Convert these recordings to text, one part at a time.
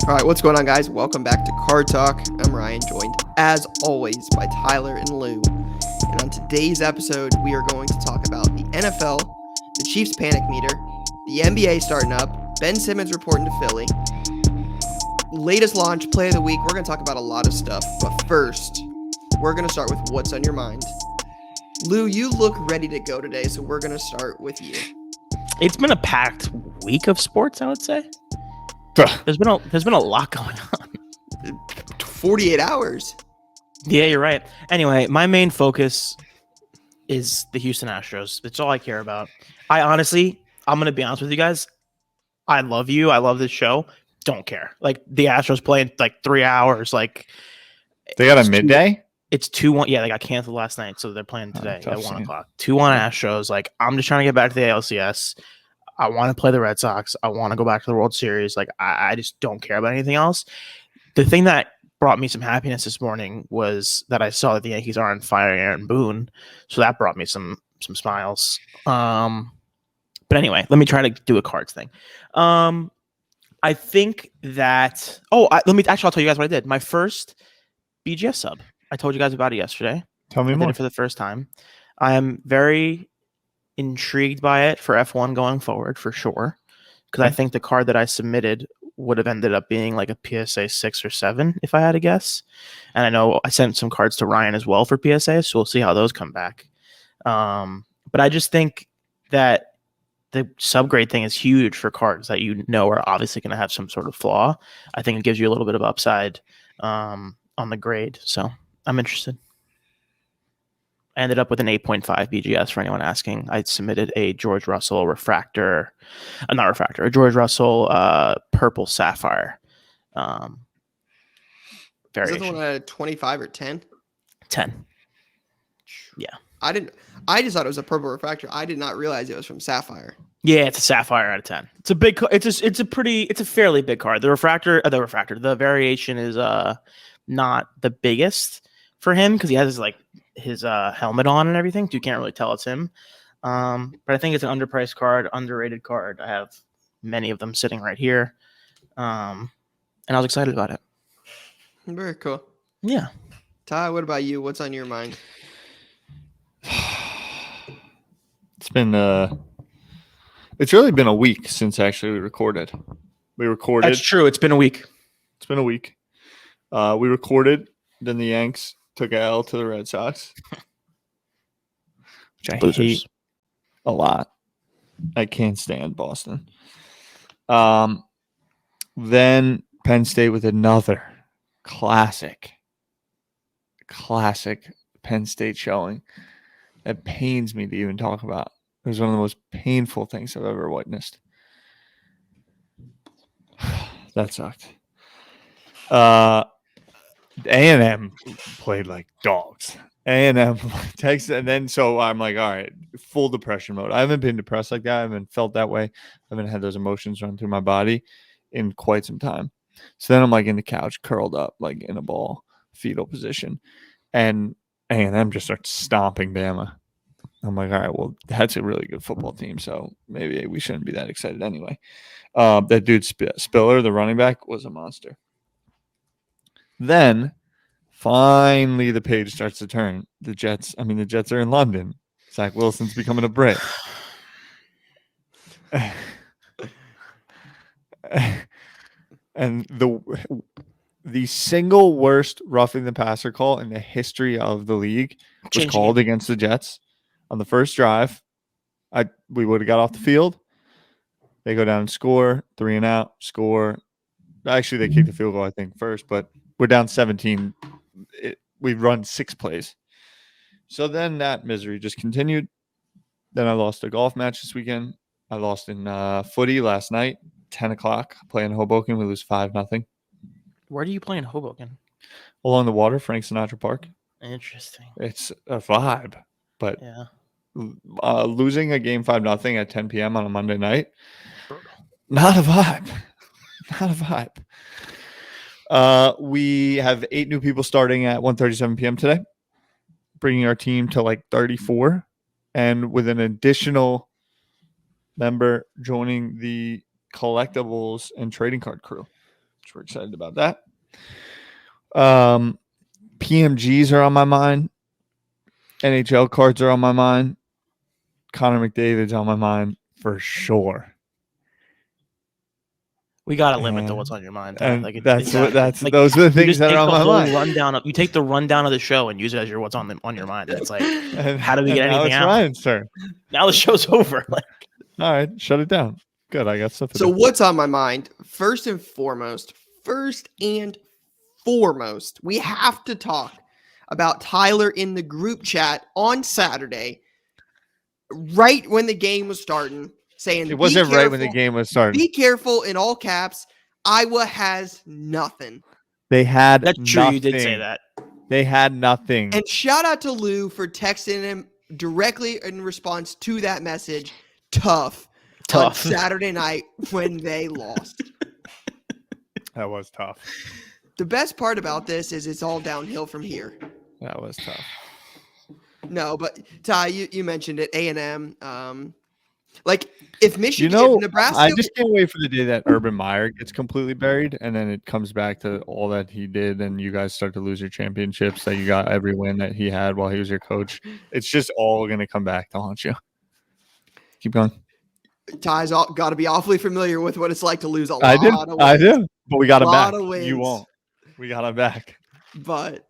All right, what's going on, guys? Welcome back to Card Talk. I'm Ryan, joined as always by Tyler and Lou. And on today's episode, we are going to talk about the NFL, the Chiefs panic meter, the NBA starting up, Ben Simmons reporting to Philly, latest launch, play of the week. We're going to talk about a lot of stuff. But first, we're going to start with what's on your mind. Lou, you look ready to go today, so we're going to start with you. It's been a packed week of sports, I would say. There's been a lot going on. 48 hours. Yeah, you're right. Anyway, my main focus is the Houston Astros. That's all I care about. I'm going to be honest with you guys. I love you. I love this show. Don't care. Like, the Astros play in like 3 hours. Like, they got a midday? It's 2-1. Yeah, they got canceled last night, so they're playing today at 1 o'clock. 2-1 Astros. Like, I'm just trying to get back to the ALCS. I want to play the Red Sox. I want to go back to the World Series. Like, I just don't care about anything else. The thing that brought me some happiness this morning was that I saw that the Yankees aren't firing Aaron Boone. So that brought me some smiles. But anyway, let me try to do a cards thing. I think that I'll tell you guys what I did. My first BGS sub. I told you guys about it yesterday. Tell me I more. did it for the first time. I am very intrigued by it for F1 going forward for sure, because I think the card that I submitted would have ended up being like a PSA 6 or 7 if I had to guess. And I know I sent some cards to Ryan as well for PSA, so we'll see how those come back. But I just think that the subgrade thing is huge for cards that you know are obviously going to have some sort of flaw. I think it gives you a little bit of upside on the grade, so I'm interested. I ended up with an 8.5 BGS for anyone asking. I submitted a George Russell a George Russell purple sapphire. Is that the one at 25 or 10? 10. Yeah. I just thought it was a purple refractor. I did not realize it was from Sapphire. Yeah, it's a sapphire out of 10. It's a big. It's a fairly big card. The variation is not the biggest for him because he has his helmet on and everything, so you can't really tell it's him. But I think it's an underpriced card, underrated card. I have many of them sitting right here, and I was excited about it. Very cool. Yeah. Ty, what about you? What's on your mind? It's really been a week since actually we recorded. That's true. It's been a week. We recorded, then the Yanks took a L to the Red Sox, which I hate a lot. I can't stand Boston. Then Penn State with another classic Penn State showing. It pains me to even talk about. It was one of the most painful things I've ever witnessed. That sucked. A&M played like dogs. A&M texted, and then so I'm like, all right, full depression mode. I haven't been depressed like that. I haven't felt that way. I haven't had those emotions run through my body in quite some time. So then I'm like in the couch, curled up, like in a ball, fetal position, and A&M just starts stomping Bama. I'm like, all right, well, that's a really good football team, so maybe we shouldn't be that excited anyway. That dude Spiller, the running back, was a monster. Then, finally, the page starts to turn. The Jets are in London. Zach Wilson's becoming a Brit. And the single worst roughing the passer call in the history of the league was called against the Jets. On the first drive, we would have got off the field. They go down and score, 3 and out, score. Actually, they kicked the field goal, I think, first, but we're down 17. We run 6 plays. So then that misery just continued. Then I lost a golf match this weekend. I lost in footy last night, 10 o'clock, playing Hoboken. We lose 5-0. Where do you play in Hoboken? Along the water, Frank Sinatra Park. Interesting. It's a vibe. But yeah, losing a game 5-0 at 10 p.m. on a Monday night, not a vibe. Not a vibe. We have 8 new people starting at 1:37 p.m. today, bringing our team to like 34, and with an additional member joining the collectibles and trading card crew. we're excited about that. PMGs are on my mind. NHL cards are on my mind. Connor McDavid's on my mind for sure. We gotta limit to what's on your mind. And Like those are the things that are on my mind. You take the rundown of the show and use it as your what's on your mind. And it's like, how do we get anything out? Ryan's turn. Now the show's over. Like, all right, shut it down. Good, I got stuff to do. So what's on my mind? First and foremost, we have to talk about Tyler in the group chat on Saturday, right when the game was starting, saying it wasn't right when the game was starting. Be careful in all caps. Iowa has nothing. They had that's nothing. True. You did say that. They had nothing. And shout out to Lou for texting him directly in response to that message. Tough. On Saturday night when they lost. That was tough. The best part about this is it's all downhill from here. That was tough. No, but Ty, you mentioned it. A&M. Like if Michigan, if Nebraska, I just can't wait for the day that Urban Meyer gets completely buried, and then it comes back to all that he did, and you guys start to lose your championships. That you got every win that he had while he was your coach. It's just all going to come back to haunt you. Keep going. Ty's got to be awfully familiar with what it's like to lose a lot I of wins. I do. But we got him back. Wins. You won't. We got him back. But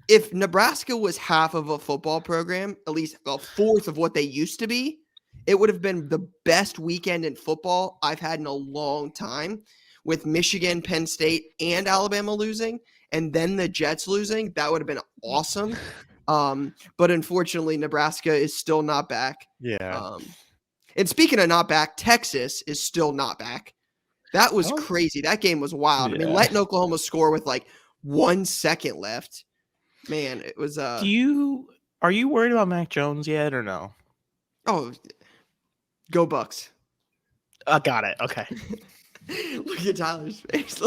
if Nebraska was half of a football program, at least a fourth of what they used to be, it would have been the best weekend in football I've had in a long time, with Michigan, Penn State, and Alabama losing, and then the Jets losing. That would have been awesome. But unfortunately, Nebraska is still not back. Yeah. And speaking of not back, Texas is still not back. That was crazy. That game was wild. Yeah. I mean, letting Oklahoma score with like 1 second left. Man, it was are you worried about Mac Jones yet or no? Oh, go Bucks. Got it. Okay. Look at Tyler's face.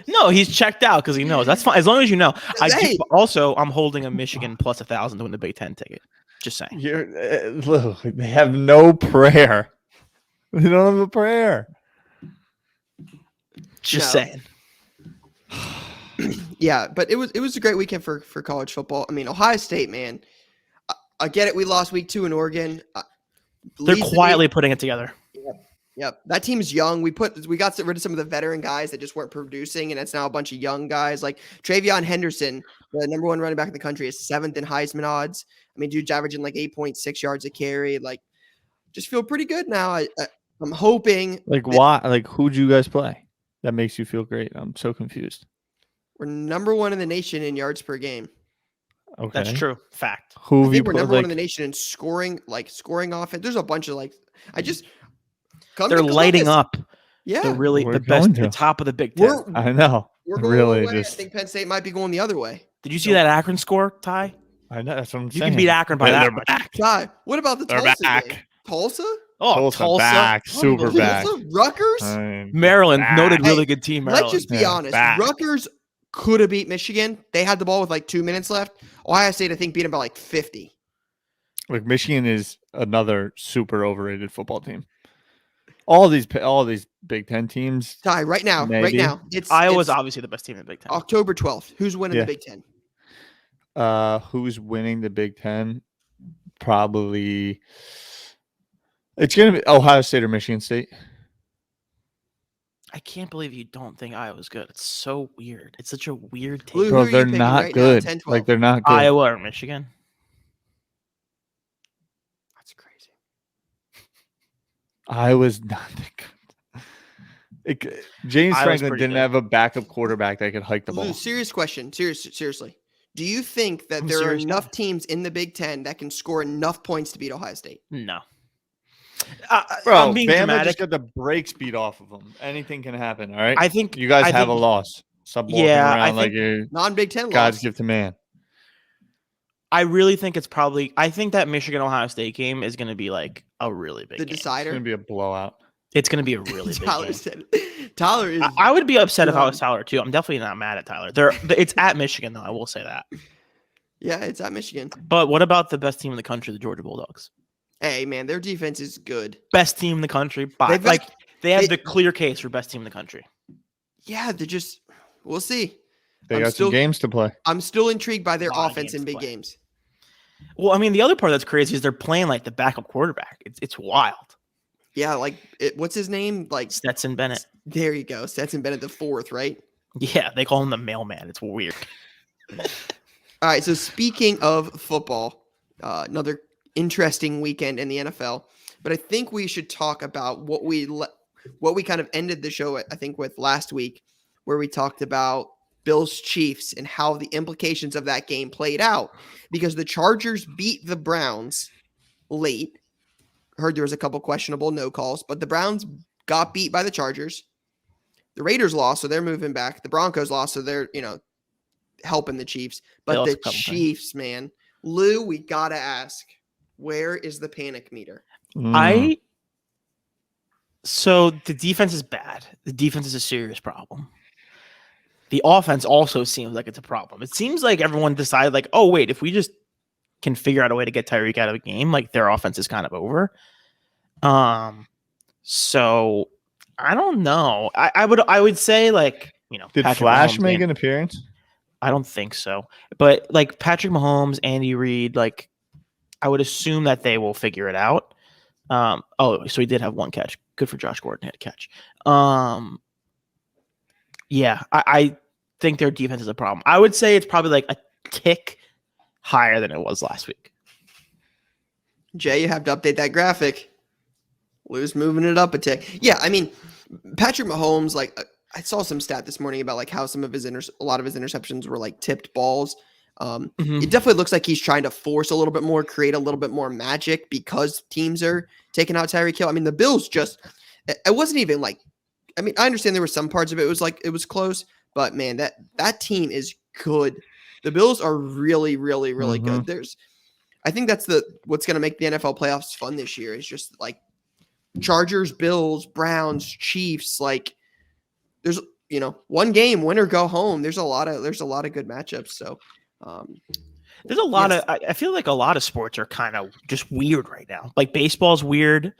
No, he's checked out because he knows. That's fine. As long as you know. I'm holding a Michigan plus 1,000 to win the Big Ten ticket. Just saying. Look, they have no prayer. They don't have a prayer. Just saying. Yeah, but it was a great weekend for college football. I mean, Ohio State, man. I get it. We lost week 2 in Oregon. They're quietly putting it together. Yep. That team's young. We got rid of some of the veteran guys that just weren't producing, and it's now a bunch of young guys like Travion Henderson, the number 1 running back in the country, is 7th in Heisman odds. I mean, dude's averaging like 8.6 yards a carry. Like, just feel pretty good now. I'm hoping. Like, why? Like, who'd you guys play? That makes you feel great. I'm so confused. We're number 1 in the nation in yards per game. Okay, that's true. Fact. Who have you put? We're number 1 in the nation in scoring offense. There's a bunch of they're lighting up. Yeah, they're really the best. The top of the Big Ten. I know. We're going really away. I think Penn State might be going the other way. Did you see that Akron score, Ty? I know. That's what I'm saying. You can beat Akron by that much. Ty, what about the Tulsa game? Tulsa? Oh, Tulsa back. Super back. Rutgers? Maryland, noted really good team. Maryland. Let's just be honest. Rutgers could have beat Michigan. They had the ball with like 2 minutes left. Ohio State, I think, beat them by like 50. Look, Michigan is another super overrated football team. All these Big Ten teams. Ty, right now, Iowa's obviously the best team in the Big Ten. October 12th. Who's winning the Big Ten? Who's winning the Big Ten? Probably it's going to be Ohio State or Michigan State. I can't believe you don't think Iowa's good. It's so weird. It's such a weird team. Blue, bro, they're not good. Like, they're not good. Iowa or Michigan? That's crazy. Iowa's not that good. James Franklin didn't have a backup quarterback that could hike the ball. Blue, serious question. Seriously. Do you think that there are enough teams in the Big Ten that can score enough points to beat Ohio State? No. Bro, I'm being Bama dramatic. just got the brakes beat off of them. Anything can happen, all right? I think you guys have a loss. Stop walking around like you're non-Big Ten God's loss. gift to man. I really think I think that Michigan-Ohio State game is going to be like a really big game. Decider? It's going to be a blowout. It's going to be a really big game. Tyler is... I would be upset if I was Tyler, too. I'm definitely not mad at Tyler. It's at Michigan, though. I will say that. Yeah, it's at Michigan. But what about the best team in the country, the Georgia Bulldogs? Hey, man, their defense is good. Best team in the country. They have the clear case for best team in the country. Yeah, we'll see. They got some games to play. I'm still intrigued by their offense in big games. Well, I mean, the other part that's crazy is they're playing like the backup quarterback. It's wild. Yeah, what's his name? Like Stetson Bennett. There you go. Stetson Bennett the fourth, right? Yeah, they call him the mailman. It's weird. All right, so speaking of football, another interesting weekend in the NFL, but I think we should talk about what we kind of ended the show, I think, with last week, where we talked about Bills Chiefs and how the implications of that game played out, because the Chargers beat the Browns late. Heard there was a couple questionable no calls, but the Browns got beat by the Chargers. The Raiders lost, so they're moving back. The Broncos lost, so they're, helping the Chiefs. But the Chiefs, man, Lou, we got to ask, where is the panic meter? So the defense is bad. The defense is a serious problem. The offense also seems like it's a problem. It seems like everyone decided, like, oh, wait, if we just can figure out a way to get Tyreek out of the game, like their offense is kind of over. So I don't know. I would say, like, did Patrick Flash Mahomes make an appearance? I don't think so. But like Patrick Mahomes, Andy Reid, like I would assume that they will figure it out. So he did have one catch. Good for Josh Gordon, had a catch. Yeah, I think their defense is a problem. I would say it's probably like a tick higher than it was last week. Jay, you have to update that graphic. Lou's moving it up a tick. Yeah, I mean, Patrick Mahomes, like, I saw some stat this morning about like how some of a lot of his interceptions were like tipped balls. It definitely looks like he's trying to force a little bit more, create a little bit more magic because teams are taking out Tyreek Hill. I mean, the Bills it wasn't even like, I mean, I understand there were some parts of it was close, but man, that team is good. The Bills are really, really, really good. I think that's what's going to make the NFL playoffs fun this year is just like Chargers, Bills, Browns, Chiefs. Like there's, one game, win or go home. There's a lot of good matchups. So there's a lot of, I feel like a lot of sports are kind of just weird right now. Like baseball's weird.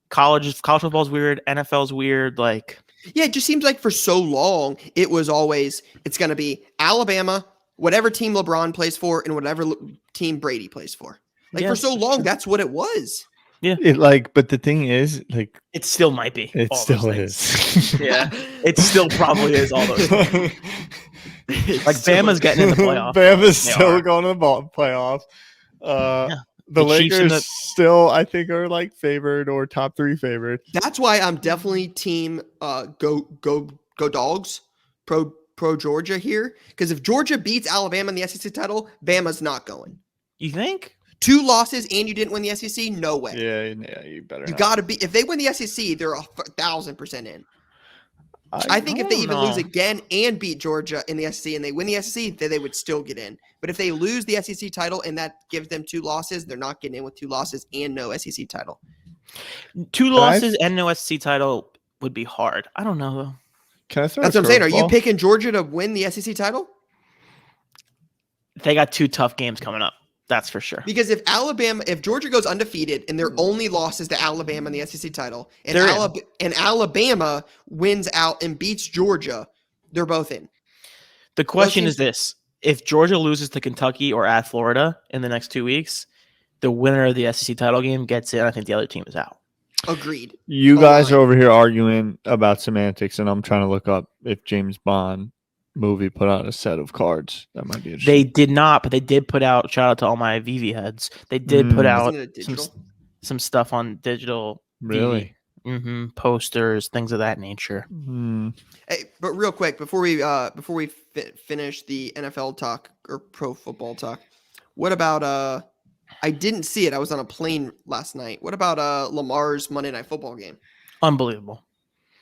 College football's weird. NFL's weird. Like, yeah, it just seems like for so long, it's going to be Alabama, whatever team LeBron plays for, and whatever team Brady plays for. Like for so long, that's what it was. Yeah. But the thing is, like, it still might be. It still is. Yeah. It still probably is all those things. Like Bama's getting in the playoff. Bama's still going to the playoff. The Lakers still, I think, are like favored or top 3 favored. That's why I'm definitely team go Dogs, pro Georgia here. Because if Georgia beats Alabama in the SEC title, Bama's not going. You think? 2 losses and you didn't win the SEC? No way. Yeah, you better. You got to be. If they win the SEC, they're 1,000% in. I think if they even lose again and beat Georgia in the SEC and they win the SEC, then they would still get in. But if they lose the SEC title and that gives them 2 losses, they're not getting in with 2 losses and no SEC title. 2 losses and no SEC title would be hard. I don't know though. That's what I'm saying. Are you picking Georgia to win the SEC title? They got 2 tough games coming up. That's for sure. Because if Georgia goes undefeated and their only loss is to Alabama in the SEC title, and Alabama wins out and beats Georgia, they're both in. The question is this: if Georgia loses to Kentucky or at Florida in the next 2 weeks, the winner of the SEC title game gets in. I think the other team is out. Agreed. You guys are over here arguing about semantics, and I'm trying to look up if James Bond movie put out a set of cards. That might be interesting. They did not, but they did put out, shout out to all my VV heads, they did put out some stuff on digital. Really? Posters, things of that nature. Hey, but real quick, before we finish the NFL talk or pro football talk, what about I didn't see it. I was on a plane last night. What about Lamar's Monday Night Football game? Unbelievable.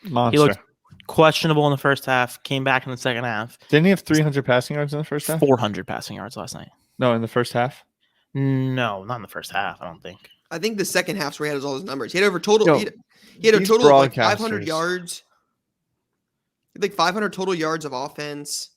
Monster. He looked questionable in the first half, came back in the second half. Didn't he have 300 passing yards in the first half? 400 passing yards last night. No, in the first half? No, not in the first half, I don't think. I think the second half's where he had all his numbers. He had over total. He had a total of like 500 yards. He had like 500 total yards of offense.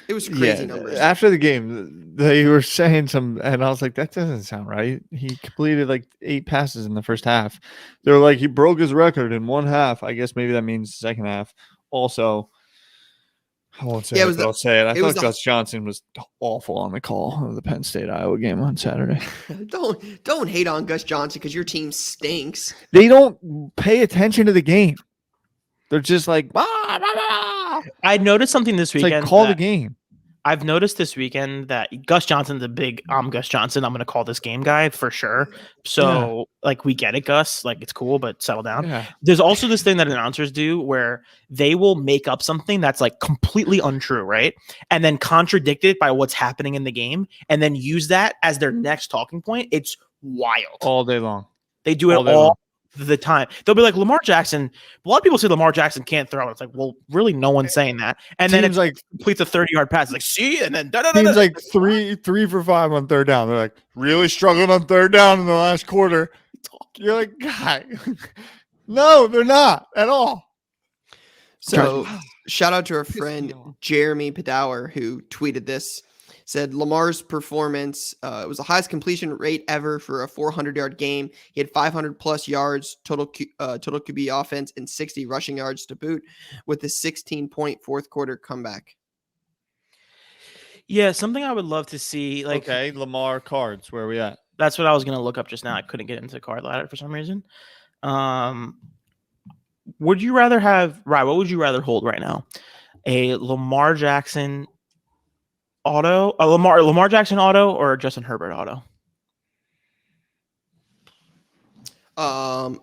It was crazy numbers. After the game, they were saying some, and I was like, that doesn't sound right. He completed like 8 passes in the first half. They were like, he broke his record in one half. I guess maybe that means second half. Also, I won't say it, but I'll say it. I thought Gus Johnson was awful on the call of the Penn State Iowa game on Saturday. Don't hate on Gus Johnson because your team stinks. They don't pay attention to the game. They're just like, bah, bah, bah. I noticed something this weekend. Like, call the game. I've noticed this weekend that Gus Johnson's a big, I'm Gus Johnson, I'm going to call this game guy for sure. So, like, we get it, Gus. Like, it's cool, but settle down. Yeah. There's also this thing that announcers do where they will make up something that's, like, completely untrue, right? And then contradict it by what's happening in the game and then use that as their next talking point. It's wild. All day long. They do it all the time. They'll be like, Lamar Jackson. A lot of people say Lamar Jackson can't throw. It's like, well, really, no one's saying that. And then it's like completes a 30-yard pass. It's like, see, and then teams like 3 for 5 on third down. They're like really struggling on third down in the last quarter. You're like, guy, no, they're not at all. So, shout out to our friend Jeremy Padower who tweeted this. Said Lamar's performance, it was the highest completion rate ever for a 400-yard game. He had 500-plus yards, total QB offense, and 60 rushing yards to boot with a 16-point fourth-quarter comeback. Yeah, something I would love to see. Like, okay, Lamar cards, where are we at? That's what I was going to look up just now. I couldn't get into the card ladder for some reason. Would you rather have, Rye, what would you rather hold right now? A Lamar Jackson auto, a Lamar Jackson auto, or a Justin Herbert auto?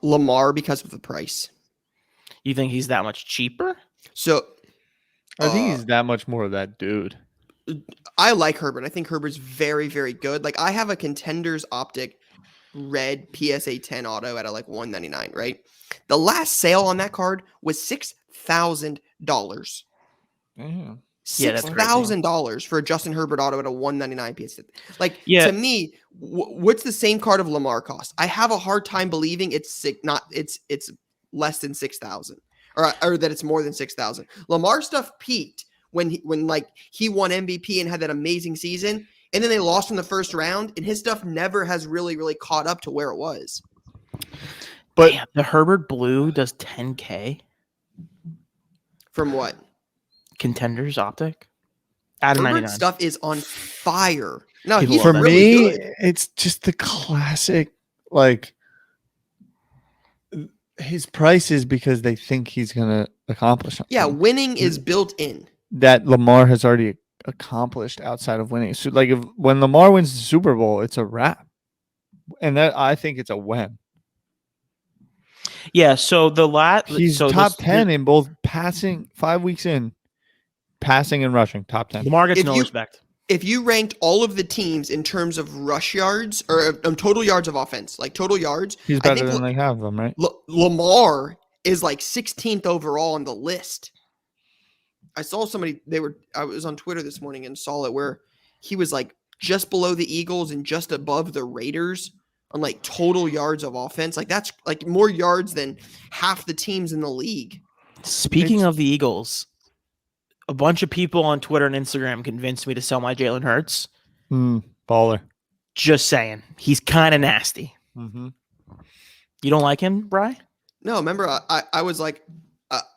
Lamar because of the price. You think he's that much cheaper? So I think he's that much more of that dude. I like Herbert. I think Herbert's very, very good. Like, I have a Contenders Optic red PSA 10 auto at like $199, right? The last sale on that card was $6,000. Damn. $6,000 for a Justin Herbert auto at a $199 PSA. Like, to me, what's the same card of Lamar cost? I have a hard time believing it's less than $6,000 or that it's more than $6,000. Lamar stuff peaked when he won MVP and had that amazing season, and then they lost in the first round, and his stuff never has really caught up to where it was. But the Herbert Blue does $10K from what? Contenders Optic. Out of 99. Stuff is on fire. No, he's for really me good. It's just the classic, like, his price is because they think he's gonna accomplish something. Yeah, winning is built in. That Lamar has already accomplished outside of winning. So, like, when Lamar wins the Super Bowl, it's a wrap, and that I think it's a win. Yeah. So he's top 10 in both passing 5 weeks in. Passing and rushing, top 10. Lamar gets no respect. If you ranked all of the teams in terms of rush yards or total yards of offense, like total yards, he's better than like half of them, right? Lamar is like 16th overall on the list. I saw somebody, I was on Twitter this morning and saw it where he was like just below the Eagles and just above the Raiders on like total yards of offense. Like, that's like more yards than half the teams in the league. Speaking of the Eagles, a bunch of people on Twitter and Instagram convinced me to sell my Jalen Hurts. Baller. Just saying. He's kind of nasty. Mm-hmm. You don't like him, Bri? No, remember, I was like,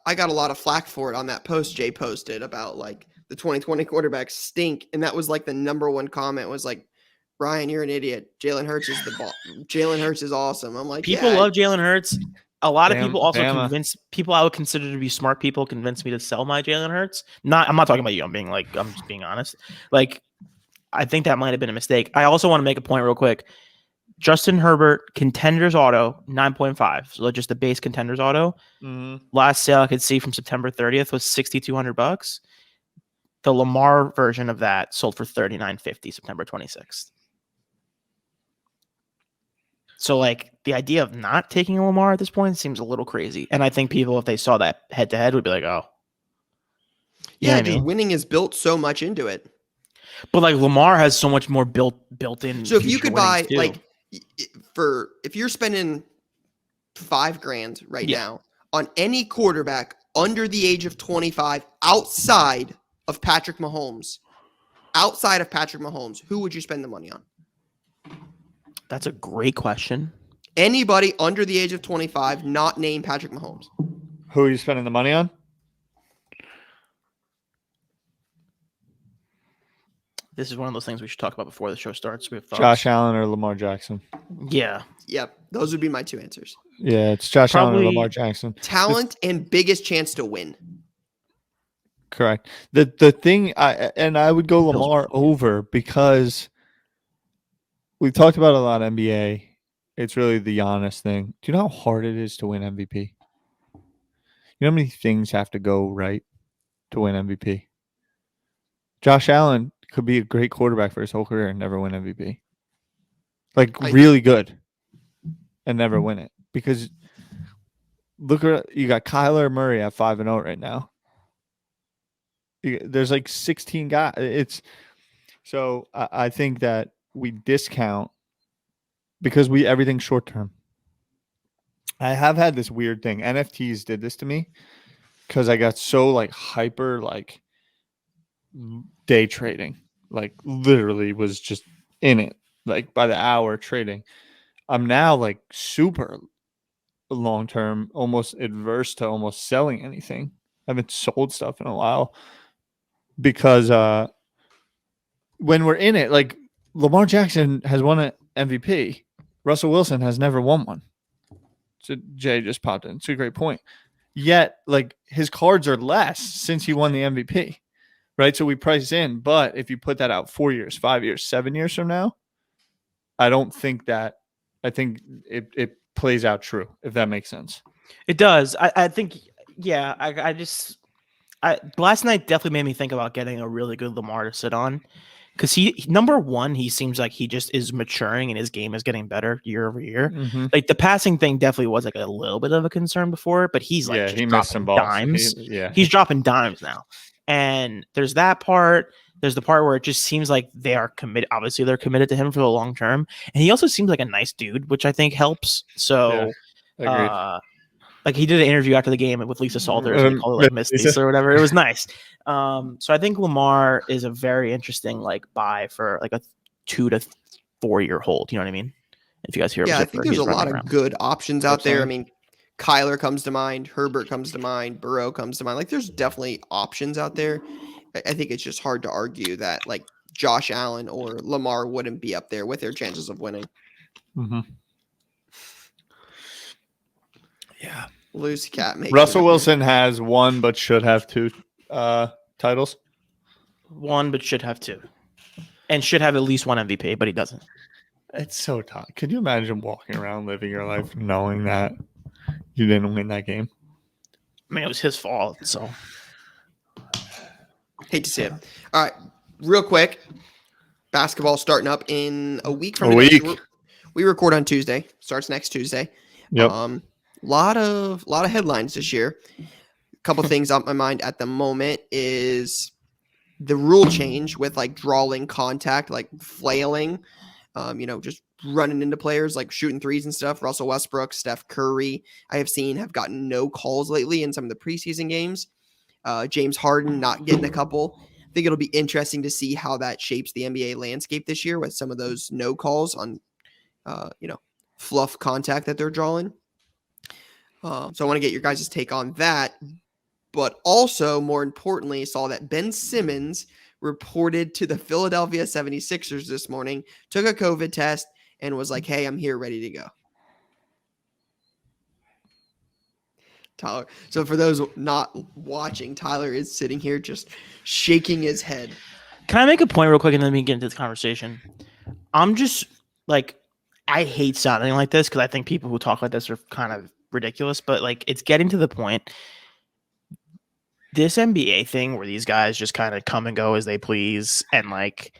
I got a lot of flack for it on that post Jay posted about like the 2020 quarterbacks stink. And that was like the number one comment was like, Ryan, you're an idiot. Jalen Hurts is the ball. Jalen Hurts is awesome. I'm like, people love Jalen Hurts. A lot of people also convince people I would consider to be smart people convinced me to sell my Jalen Hurts. I'm not talking about you. I'm just being honest. Like, I think that might have been a mistake. I also want to make a point real quick. Justin Herbert Contenders Auto 9.5. So just the base Contenders Auto. Mm-hmm. Last sale I could see from September 30th was $6,200. The Lamar version of that sold for $3,950 September 26th. So, like, the idea of not taking a Lamar at this point seems a little crazy. And I think people, if they saw that head-to-head, would be like, oh. Yeah, dude, winning is built so much into it. But, like, Lamar has so much more built in. So, if you could buy, too. Like, if you're spending $5,000 now on any quarterback under the age of 25 outside of Patrick Mahomes, outside of Patrick Mahomes, who would you spend the money on? That's a great question. Anybody under the age of 25, not named Patrick Mahomes. Who are you spending the money on? This is one of those things we should talk about before the show starts. We have thoughts. Josh Allen or Lamar Jackson? Yeah. Yep. Those would be my two answers. Yeah, it's Josh Allen or Probably Lamar Jackson. Talent and biggest chance to win. Correct. The thing, I would go Lamar over because we've talked about a lot of NBA. It's really the Giannis thing. Do you know how hard it is to win MVP? You know how many things have to go right to win MVP? Josh Allen could be a great quarterback for his whole career and never win MVP. Like, really good and never win it. Because look at, you got Kyler Murray at 5-0 right now. There's like 16 guys. So I think that we discount because everything's short term. I have had this weird thing. NFTs did this to me because I got so like hyper like day trading. Like literally was just in it like by the hour trading. I'm now like super long term, almost adverse to almost selling anything. I haven't sold stuff in a while. Because when we're in it, like Lamar Jackson has won an MVP. Russell Wilson has never won one. So Jay just popped in. It's a great point. Yet, like his cards are less since he won the MVP, right? So we price in. But if you put that out 4 years, 5 years, 7 years from now, I don't think that. I think it plays out true, if that makes sense. It does. I think, yeah, last night definitely made me think about getting a really good Lamar to sit on because number one, he seems like he just is maturing and his game is getting better year over year. Mm-hmm. Like the passing thing definitely was like a little bit of a concern before, but he's like he missed some balls. Dimes. He's dropping dimes now. And there's that part. There's the part where it just seems like they are committed. Obviously, they're committed to him for the long term. And he also seems like a nice dude, which I think helps. So, like he did an interview after the game with Lisa Salters, and he called it like Miss Lisa or whatever. It was nice. So I think Lamar is a very interesting like buy for like a 2 to 4 year hold. You know what I mean? If you guys hear, I think there's a lot of good options out there. I mean, Kyler comes to mind, Herbert comes to mind, Burrow comes to mind. Like there's definitely options out there. I think it's just hard to argue that like Josh Allen or Lamar wouldn't be up there with their chances of winning. Mm-hmm. Yeah. Loose cat makes Russell Wilson has one but should have two titles. One but should have two. And should have at least one MVP, but he doesn't. It's so tough. Could you imagine walking around living your life knowing that you didn't win that game? I mean, it was his fault, so hate to see it. All right. Real quick. Basketball starting up in a week from today. We record on Tuesday. Starts next Tuesday. Yep. Lot of headlines this year. A couple things on my mind at the moment is the rule change with like drawing contact, like flailing, just running into players, like shooting threes and stuff. Russell Westbrook, Steph Curry, I have seen have gotten no calls lately in some of the preseason games. James Harden not getting a couple. I think it'll be interesting to see how that shapes the NBA landscape this year with some of those no calls on, fluff contact that they're drawing. So I want to get your guys' take on that. But also, more importantly, saw that Ben Simmons reported to the Philadelphia 76ers this morning, took a COVID test, and was like, hey, I'm here, ready to go. Tyler. So for those not watching, Tyler is sitting here just shaking his head. Can I make a point real quick and then we get into this conversation? I'm just like, I hate sounding like this because I think people who talk like this are kind of ridiculous, but like it's getting to the point. This NBA thing where these guys just kind of come and go as they please and like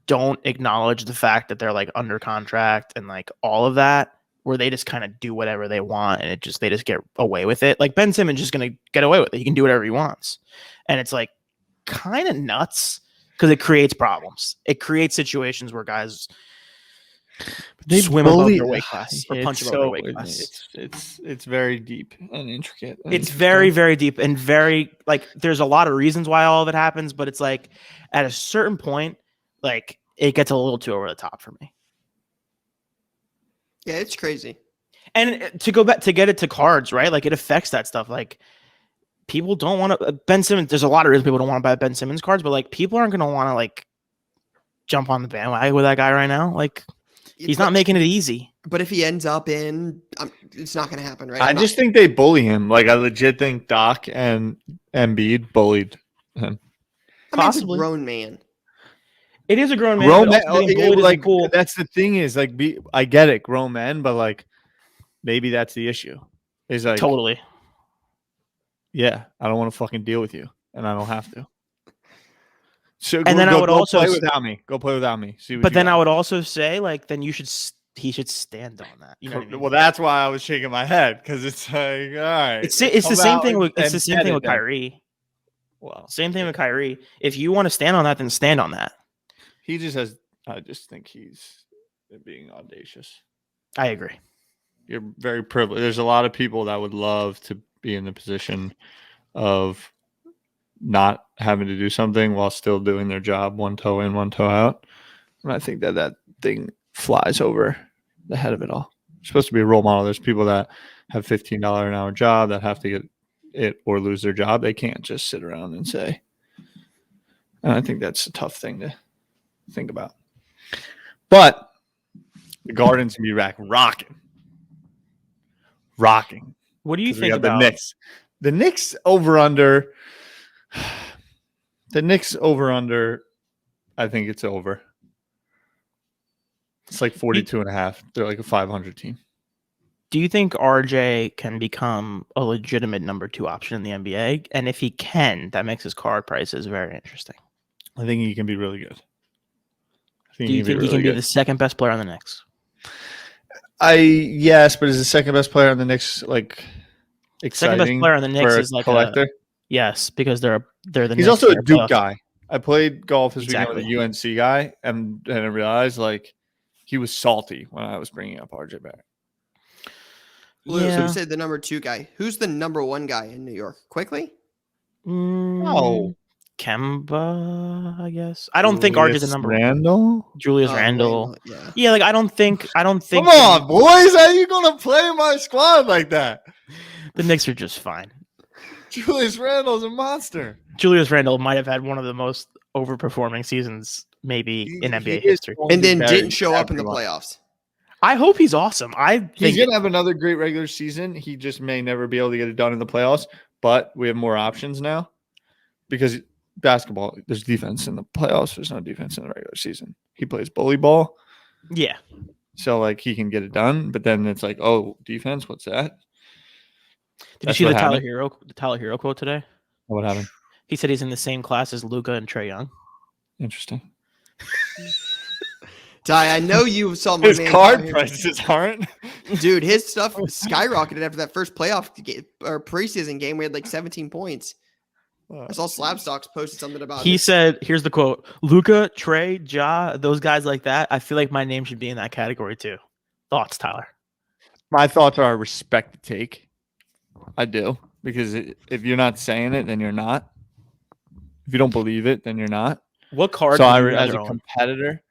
don't acknowledge the fact that they're like under contract and like all of that, where they just kind of do whatever they want and they just get away with it. Like Ben Simmons is just going to get away with it. He can do whatever he wants. And it's like kind of nuts because it creates problems. It creates situations where guys They swim above their weight class or punch above their weight class. It's very deep and intricate. It's very, very deep and very like. There's a lot of reasons why all of it happens, but it's like at a certain point, like it gets a little too over the top for me. Yeah, it's crazy. And to go back to get it to cards, right? Like it affects that stuff. Like people don't want to Ben Simmons. There's a lot of reasons people don't want to buy Ben Simmons cards, but like people aren't going to want to like jump on the bandwagon with that guy right now. Like he's not making it easy. But if he ends up in, it's not going to happen, right? I just think they bully him. Like I legit think Doc and Embiid bullied him. It's a grown man. It is a grown man. Grown men, like cool. That's the thing is like I get it, grown men, but like maybe that's the issue. Is like totally. Yeah, I don't want to fucking deal with you, and I don't have to. So and then I would also play without me. Go play without me. See what but then I would also say like then he should stand on that. You know what I mean? Well, that's why I was shaking my head because it's like all right. It's the same thing with Kyrie. Well, same thing with Kyrie. If you want to stand on that, then stand on that. He just has. I just think he's being audacious. I agree. You're very privileged. There's a lot of people that would love to be in the position of not having to do something while still doing their job, one toe in, one toe out. And I think that thing flies over the head of it all. You're supposed to be a role model. There's people that have $15 an hour job that have to get it or lose their job. They can't just sit around and say. And I think that's a tough thing to think about. But the Garden's gonna be back rocking. What do you think the about Knicks? The Knicks over under. The Knicks over under. I think it's over. It's like 42.5. They're like a 500 team. Do you think RJ can become a legitimate number 2 option in the NBA? And if he can, that makes his card prices very interesting. I think he can be really good. Do you think he can be the second best player on the Knicks? Yes, but is the second best player on the Knicks like exciting? Second best player on the Knicks is like collector. Yes, because they're the. He's also a Duke guy. I played golf this weekend with a UNC guy, and I realized like he was salty when I was bringing up RJ Barrett. Lou, so you said the number 2 guy. Who's the number 1 guy in New York? Quickly? No. Kemba, I guess. I don't think RJ's the number Randall? Julius Randle. Yeah, like I don't think. Come on, boys. How are you gonna play my squad like that? The Knicks are just fine. Julius Randle's a monster. Julius Randle might have had one of the most overperforming seasons maybe in NBA history. And then didn't show up in the playoffs. I hope he's awesome. He's going to have another great regular season. He just may never be able to get it done in the playoffs, but we have more options now because basketball, there's defense in the playoffs. There's no defense in the regular season. He plays bully ball. Yeah. So, like, he can get it done, but then it's like, oh, defense, what's that? Did you see the Tyler Hero quote today? What happened? He said he's in the same class as Luka and Trae Young. Interesting. Ty, I know you saw my his card prices aren't. Dude, his stuff skyrocketed after that first playoff game or preseason game. We had like 17 points. I saw Slabstocks posted something about He said, here's the quote, Luka, Trae, Ja, those guys like that, I feel like my name should be in that category too. Thoughts, Tyler? My thoughts are I respect the take. I do. Because if you're not saying it, then you're not. If you don't believe it, then you're not. What card? So as a competitor,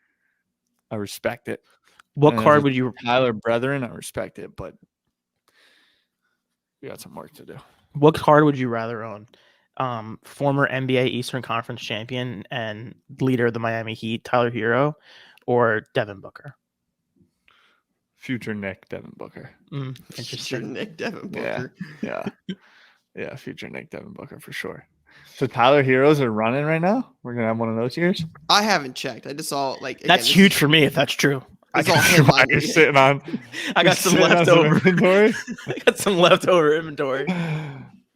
I respect it. What card would you? Tyler Brethren, I respect it, but we got some work to do. What card would you rather own? Former NBA Eastern Conference champion and leader of the Miami Heat, Tyler Hero, or Devin Booker? Future Nick Devin Booker. Interesting. Future Nick Devin Booker. Yeah. Future Nick Devin Booker for sure. So Tyler Heroes are running right now. We're gonna have one of those years. I haven't checked. I just saw that's huge for me if that's true. I got you're sitting on. I got some leftover inventory. I got some leftover inventory.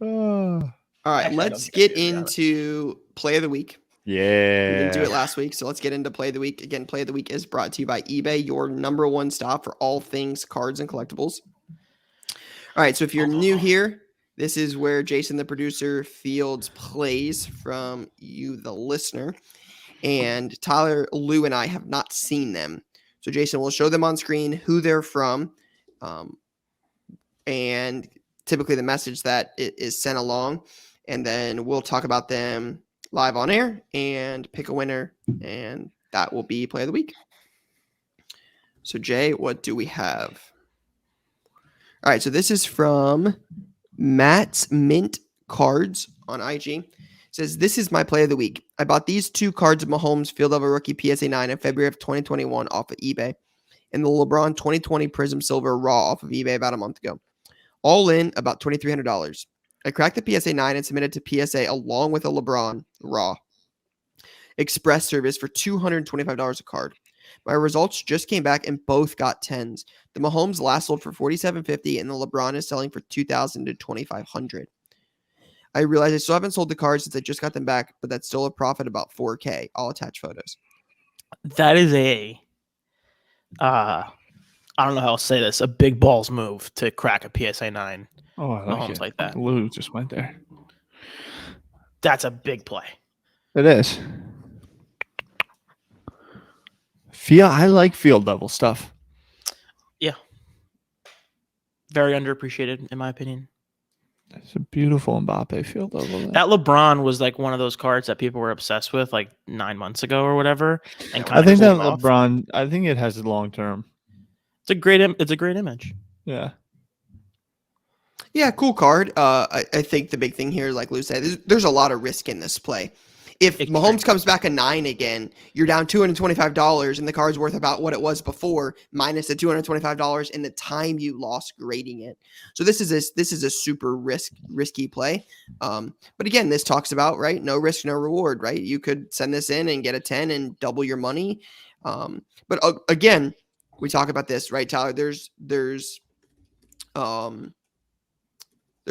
All right, let's get into play of the week. Yeah, we didn't do it last week, so let's get into play of the week. Again, play of the week is brought to you by eBay, your number one stop for all things cards and collectibles. All right, so if you're new here, this is where Jason, the producer, fields plays from you, the listener. And Tyler, Lou, and I have not seen them. So Jason will show them on screen who they're from, and typically the message that is sent along, and then we'll talk about them live on air and pick a winner, and that will be play of the week. So Jay, what do we have? All right, so this is from Matt's Mint Cards on IG. It says, this is my play of the week. I bought these 2 cards of Mahomes Field Level Rookie PSA 9 in February of 2021 off of eBay, and the LeBron 2020 Prism Silver Raw off of eBay about a month ago. All in about $2,300. I cracked the PSA 9 and submitted to PSA along with a LeBron Raw Express service for $225 a card. My results just came back and both got 10s. The Mahomes last sold for $4,750 and the LeBron is selling for $2,000 to $2,500. I realize I still haven't sold the cards since I just got them back, but that's still a profit about $4K. I'll attach photos. That is I don't know how I'll say this, a big balls move to crack a PSA 9 Oh, I like Mahomes it. like that. Lou just went there. That's a big play. It is. I like field level stuff. Yeah. Very underappreciated, in my opinion. It's a beautiful Mbappe field level. That LeBron was like one of those cards that people were obsessed with like 9 months ago or whatever. And I think that off. LeBron, I think it has a long term. It's a great image. Yeah. Yeah, cool card. I think the big thing here, like Lou said, there's a lot of risk in this play. If Mahomes comes back a 9 again, you're down $225, and the card's worth about what it was before, minus the $225 and the time you lost grading it. So this is a super risky play. But again, this talks about, right, no risk, no reward, right? You could send this in and get a 10 and double your money. But again, we talk about this, right, Tyler? There's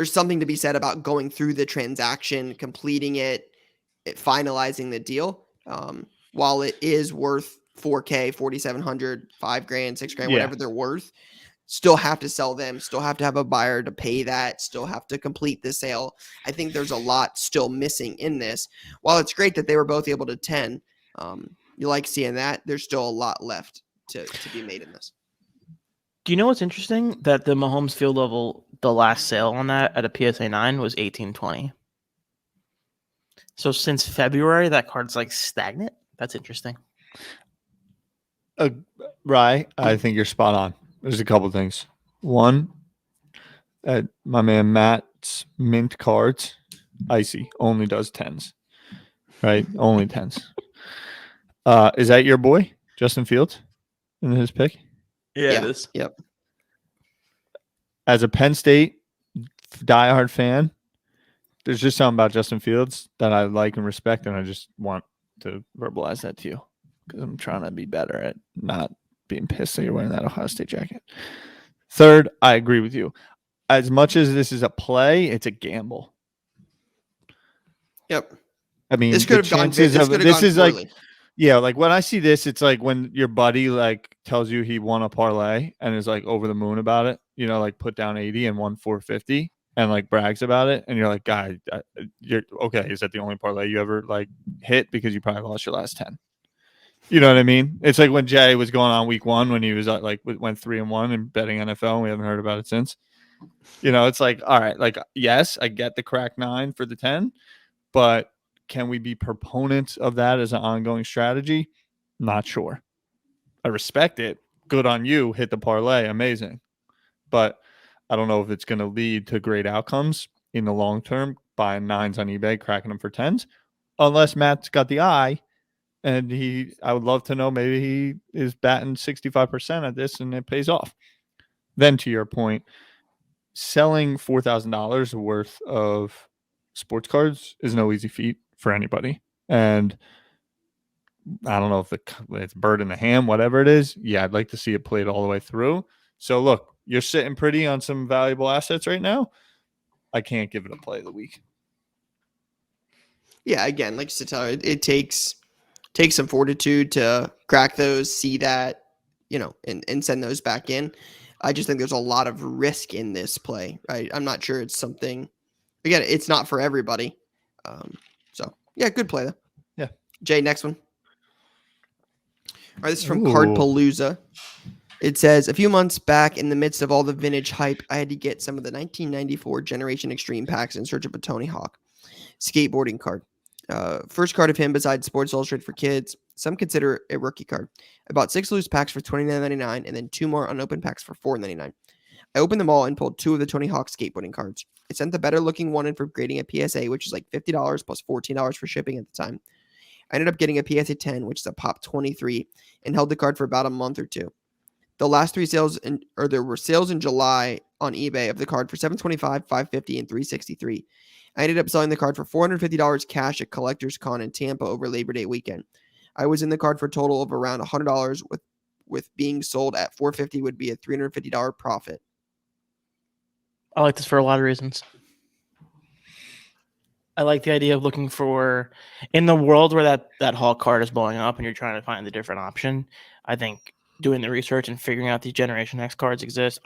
something to be said about going through the transaction, completing it, finalizing the deal. While it is worth $4K, $4,700, $5,000, $6,000, whatever they're worth, still have to sell them, still have to have a buyer to pay that, still have to complete the sale. I think there's a lot still missing in this. While it's great that they were both able to 10, you like seeing that, there's still a lot left to be made in this. Do you know what's interesting? That the Mahomes field level, the last sale on that at a PSA 9 was $1,820. So since February, that card's like stagnant. That's interesting. Right. I think you're spot on. There's a couple things. One, my man Matt's Mint Cards, icy, only does 10s. Right? Only 10s. Is that your boy, Justin Fields, in his pick? Yeah, it is. Yep. As a Penn State diehard fan, there's just something about Justin Fields that I like and respect, and I just want to verbalize that to you because I'm trying to be better at not being pissed that you're wearing that Ohio State jacket. Third, I agree with you. As much as this is a play, it's a gamble. Yep. I mean, this could have gone. This is like, poorly. yeah, like when I see this, it's like when your buddy like tells you he won a parlay and is like over the moon about it. You know, like put down 80 and won 450 and like brags about it, and you're like, guy, you're okay. Is that the only parlay you ever like hit because you probably lost your last 10? You know what I mean? It's like when Jay was going on week 1 when he was like went 3-1 and betting NFL. And we haven't heard about it since. You know, it's like, all right, like yes, I get the crack 9 for the 10, but can we be proponents of that as an ongoing strategy? Not sure. I respect it. Good on you. Hit the parlay. Amazing. But I don't know if it's going to lead to great outcomes in the long term, buying 9s on eBay, cracking them for 10s, unless Matt's got the eye. And I would love to know, maybe he is batting 65% at this and it pays off. Then to your point, selling $4,000 worth of sports cards is no easy feat for anybody. And I don't know if it's bird in the hand, whatever it is. Yeah, I'd like to see it played all the way through. So look, you're sitting pretty on some valuable assets right now. I can't give it a play of the week. Yeah, again, like you said, Tyler, it takes some fortitude to crack those, see that, you know, and send those back in. I just think there's a lot of risk in this play, right? I'm not sure it's something. Again, it's not for everybody. So yeah, good play though. Yeah. Jay, next one. All right, this is from Ooh. Cardpalooza. It says, a few months back, in the midst of all the vintage hype, I had to get some of the 1994 Generation Extreme packs in search of a Tony Hawk skateboarding card. First card of him besides Sports Illustrated for Kids. Some consider a rookie card. I bought 6 loose packs for $29.99 and then 2 more unopened packs for $4.99. I opened them all and pulled 2 of the Tony Hawk skateboarding cards. I sent the better looking one in for grading a PSA, which is like $50 plus $14 for shipping at the time. I ended up getting a PSA 10, which is a pop 23, and held the card for about a month or two. The last 3 sales, there were sales in July on eBay of the card for $725, $550, and $363. I ended up selling the card for $450 cash at Collector's Con in Tampa over Labor Day weekend. I was in the card for a total of around $100, with being sold at $450 would be a $350 profit. I like this for a lot of reasons. I like the idea of looking for, in the world where that Hawk card is blowing up and you're trying to find the different option. I think doing the research and figuring out these Generation X cards exist.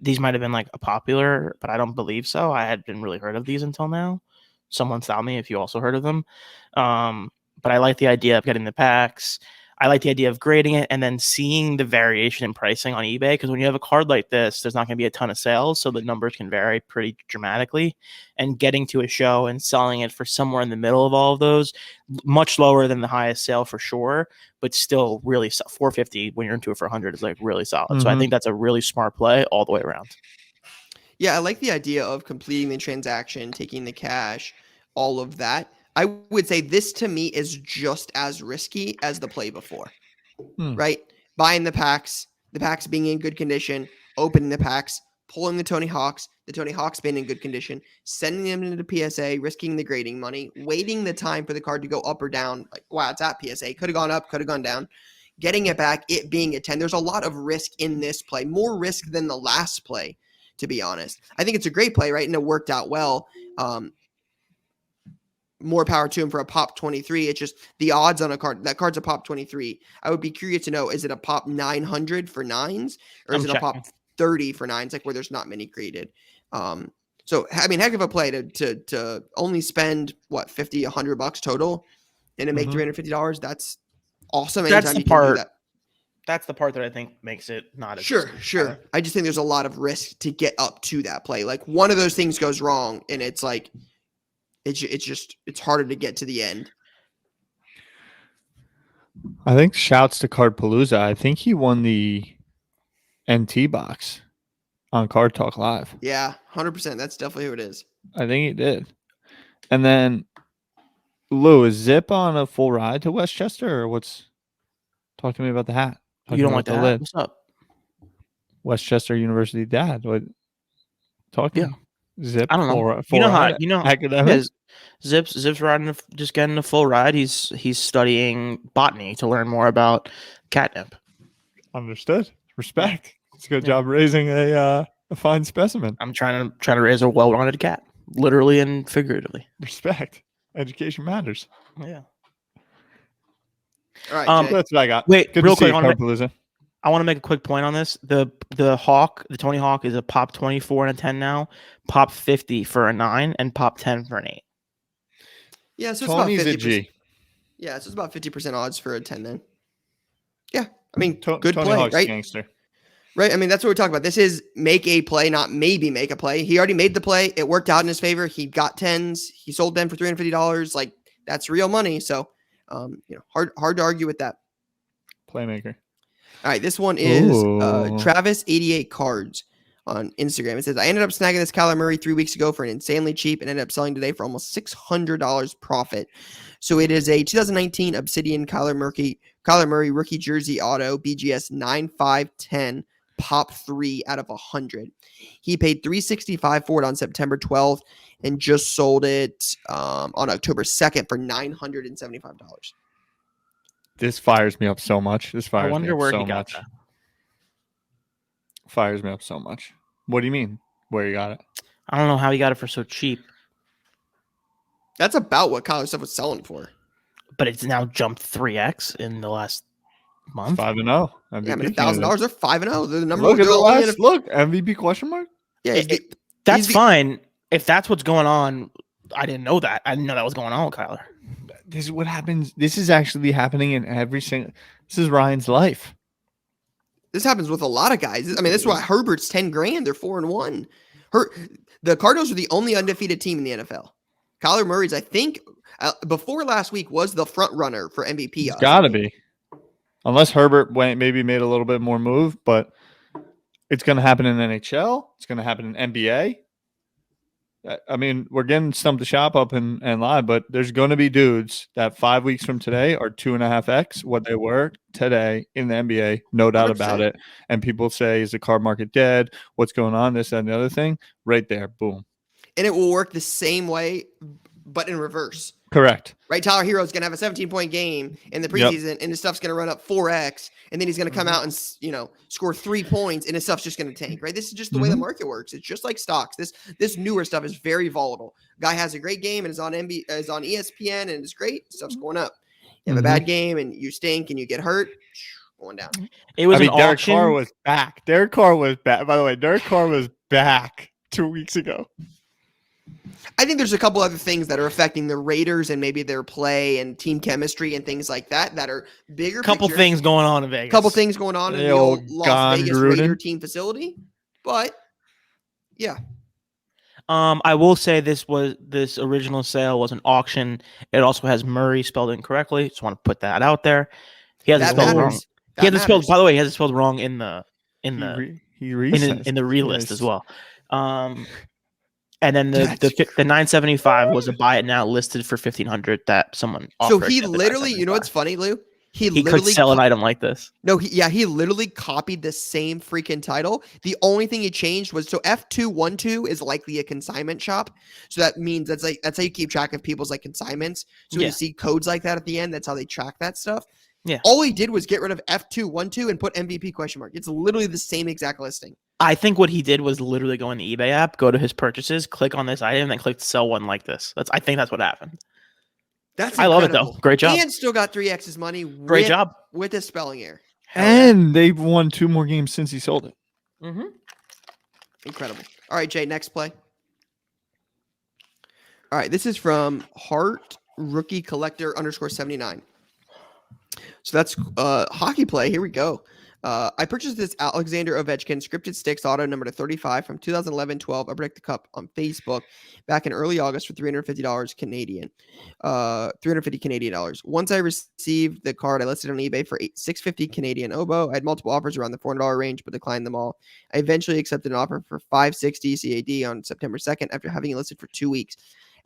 These might have been like a popular, but I don't believe so. I hadn't really heard of these until now. Someone tell me if you also heard of them. But I like the idea of getting the packs. I like the idea of grading it and then seeing the variation in pricing on eBay. Because when you have a card like this, there's not going to be a ton of sales. So the numbers can vary pretty dramatically. And getting to a show and selling it for somewhere in the middle of all of those, much lower than the highest sale for sure, but still really $450 when you're into it for $100 is like really solid. Mm-hmm. So I think that's a really smart play all the way around. Yeah, I like the idea of completing the transaction, taking the cash, all of that. I would say this to me is just as risky as the play before, right? Buying the packs being in good condition, opening the packs, pulling the Tony Hawks being in good condition, sending them into the PSA, risking the grading money, waiting the time for the card to go up or down. Like, wow, it's at PSA. Could have gone up, could have gone down. Getting it back, it being a 10. There's a lot of risk in this play, more risk than the last play, to be honest. I think it's a great play, right? And it worked out well. More power to him for a pop 23. It's just the odds on a card. That card's a pop 23. I would be curious to know, is it a pop 900 for 9s or is it a pop 30 for 9s, like where there's not many graded? So, I mean, heck of a play to only spend what, $50, $100 total and to make $350. That's awesome. That's the part. That's the part that I think makes it not as sure. I just think there's a lot of risk to get up to that play. Like one of those things goes wrong and it's like, it's harder to get to the end. I think shouts to Cardpalooza. I think he won the NT box on Card Talk Live. Yeah, 100%. That's definitely who it is. I think he did. And then, Lou, is Zip on a full ride to Westchester or what's? Talk to me about the hat. You don't like the hat? What's up? Westchester University dad. What? Talk to me. Zip. I don't know. Academic. Zip's riding, just getting a full ride. He's studying botany to learn more about catnip. Understood. Respect. It's a good job raising a fine specimen. I'm trying to raise a well-rounded cat, literally and figuratively. Respect. Education matters. Yeah. All right. That's what I got. Wait, good real to quick. I want to make a quick point on this. The Tony Hawk is a pop 24 and a 10 now, pop 50 for a 9, and pop 10 for an 8. Yeah, so Tony's it's about 50%. a G. Yeah, so it's about 50% odds for a 10 then. Yeah, I mean, good Tony play, Hawk's right? Gangster. Right, I mean, that's what we're talking about. This is make a play, not maybe make a play. He already made the play. It worked out in his favor. He got 10s. He sold them for $350. Like, that's real money. So, hard to argue with that. Playmaker. All right, this one is Travis88 Cards on Instagram. It says, I ended up snagging this Kyler Murray 3 weeks ago for an insanely cheap and ended up selling today for almost $600 profit. So it is a 2019 Obsidian Kyler Murray rookie jersey auto BGS 9510 pop 3 out of 100. He paid $365 for it on September 12th and just sold it on October 2nd for $975. This fires me up so much. I wonder where he got that. Fires me up so much. What do you mean? Where you got it? I don't know how he got it for so cheap. That's about what Kyler stuff was selling for. But it's now jumped 3x in the last month. 5-0. Yeah, I mean, $1,000. They're 5-0. They're the number one. Look, MVP question mark? Yeah, that's fine. If that's what's going on, I didn't know that. I didn't know that was going on with Kyler. this is what happens. This is actually happening in every single. This is Ryan's life. This happens with a lot of guys. I mean, that's why Herbert's 10 grand. They're 4-1. The Cardinals are the only undefeated team in the NFL. Kyler Murray's, I think, before last week was the front runner for MVP. He's got to be. Unless Herbert maybe made a little bit more move, but it's going to happen in NHL. It's going to happen in NBA. I mean, we're getting stumped to shop up and live, but there's going to be dudes that 5 weeks from today are 2.5x what they were today in the NBA. No doubt 100%. about it. And people say, is the card market dead? What's going on? This, that, and the other thing. Right there. Boom. And it will work the same way, but in reverse. Correct. Right, Tyler Hero's going to have a 17-point game in the preseason, and his stuff's going to run up 4x, and then he's going to come out and score 3 points, and his stuff's just going to tank. Right, this is just the way the market works. It's just like stocks. This newer stuff is very volatile. Guy has a great game and is on ESPN and it's great. Stuff's going up. You have a bad game and you stink and you get hurt, going down. It was Derek auction. Carr was back. Derek Carr was back. By the way, Derek Carr was back 2 weeks ago. I think there's a couple other things that are affecting the Raiders and maybe their play and team chemistry and things like that are bigger. Couple things going on in Vegas. Couple things going on in the old Las Vegas Gruden Raider team facility. But yeah. I will say this original sale was an auction. It also has Murray spelled incorrectly. Just want to put that out there. He has it spelled wrong. He has it spelled. By the way, he has it spelled wrong in the relist as well. And then the 975 was a buy it now listed for 1,500 that someone offered. So he literally, you know what's funny, Lou? He could sell an item like this. No, he literally copied the same freaking title. The only thing he changed was F212 is likely a consignment shop. So that means that's how you keep track of people's like consignments. So when you see codes like that at the end, that's how they track that stuff. Yeah. All he did was get rid of F212 and put MVP question mark. It's literally the same exact listing. I think what he did was literally go in the eBay app, go to his purchases, click on this item, and then click sell one like this. I think that's what happened. That's I love it though. Great job. And still got 3x's money. Great job with a spelling error. And they've won 2 more games since he sold it. Mm-hmm. Incredible. All right, Jay. Next play. All right, this is from Hart Rookie Collector _79. So that's hockey play. Here we go. I purchased this Alexander Ovechkin scripted sticks auto number 35 from 2011-12 I Break the Cup on Facebook back in early August for $350 Canadian. $350 Canadian dollars. Once I received the card, I listed on eBay for $650 Canadian oboe. I had multiple offers around the $400 range, but declined them all. I eventually accepted an offer for $560 CAD on September 2nd after having it listed for 2 weeks.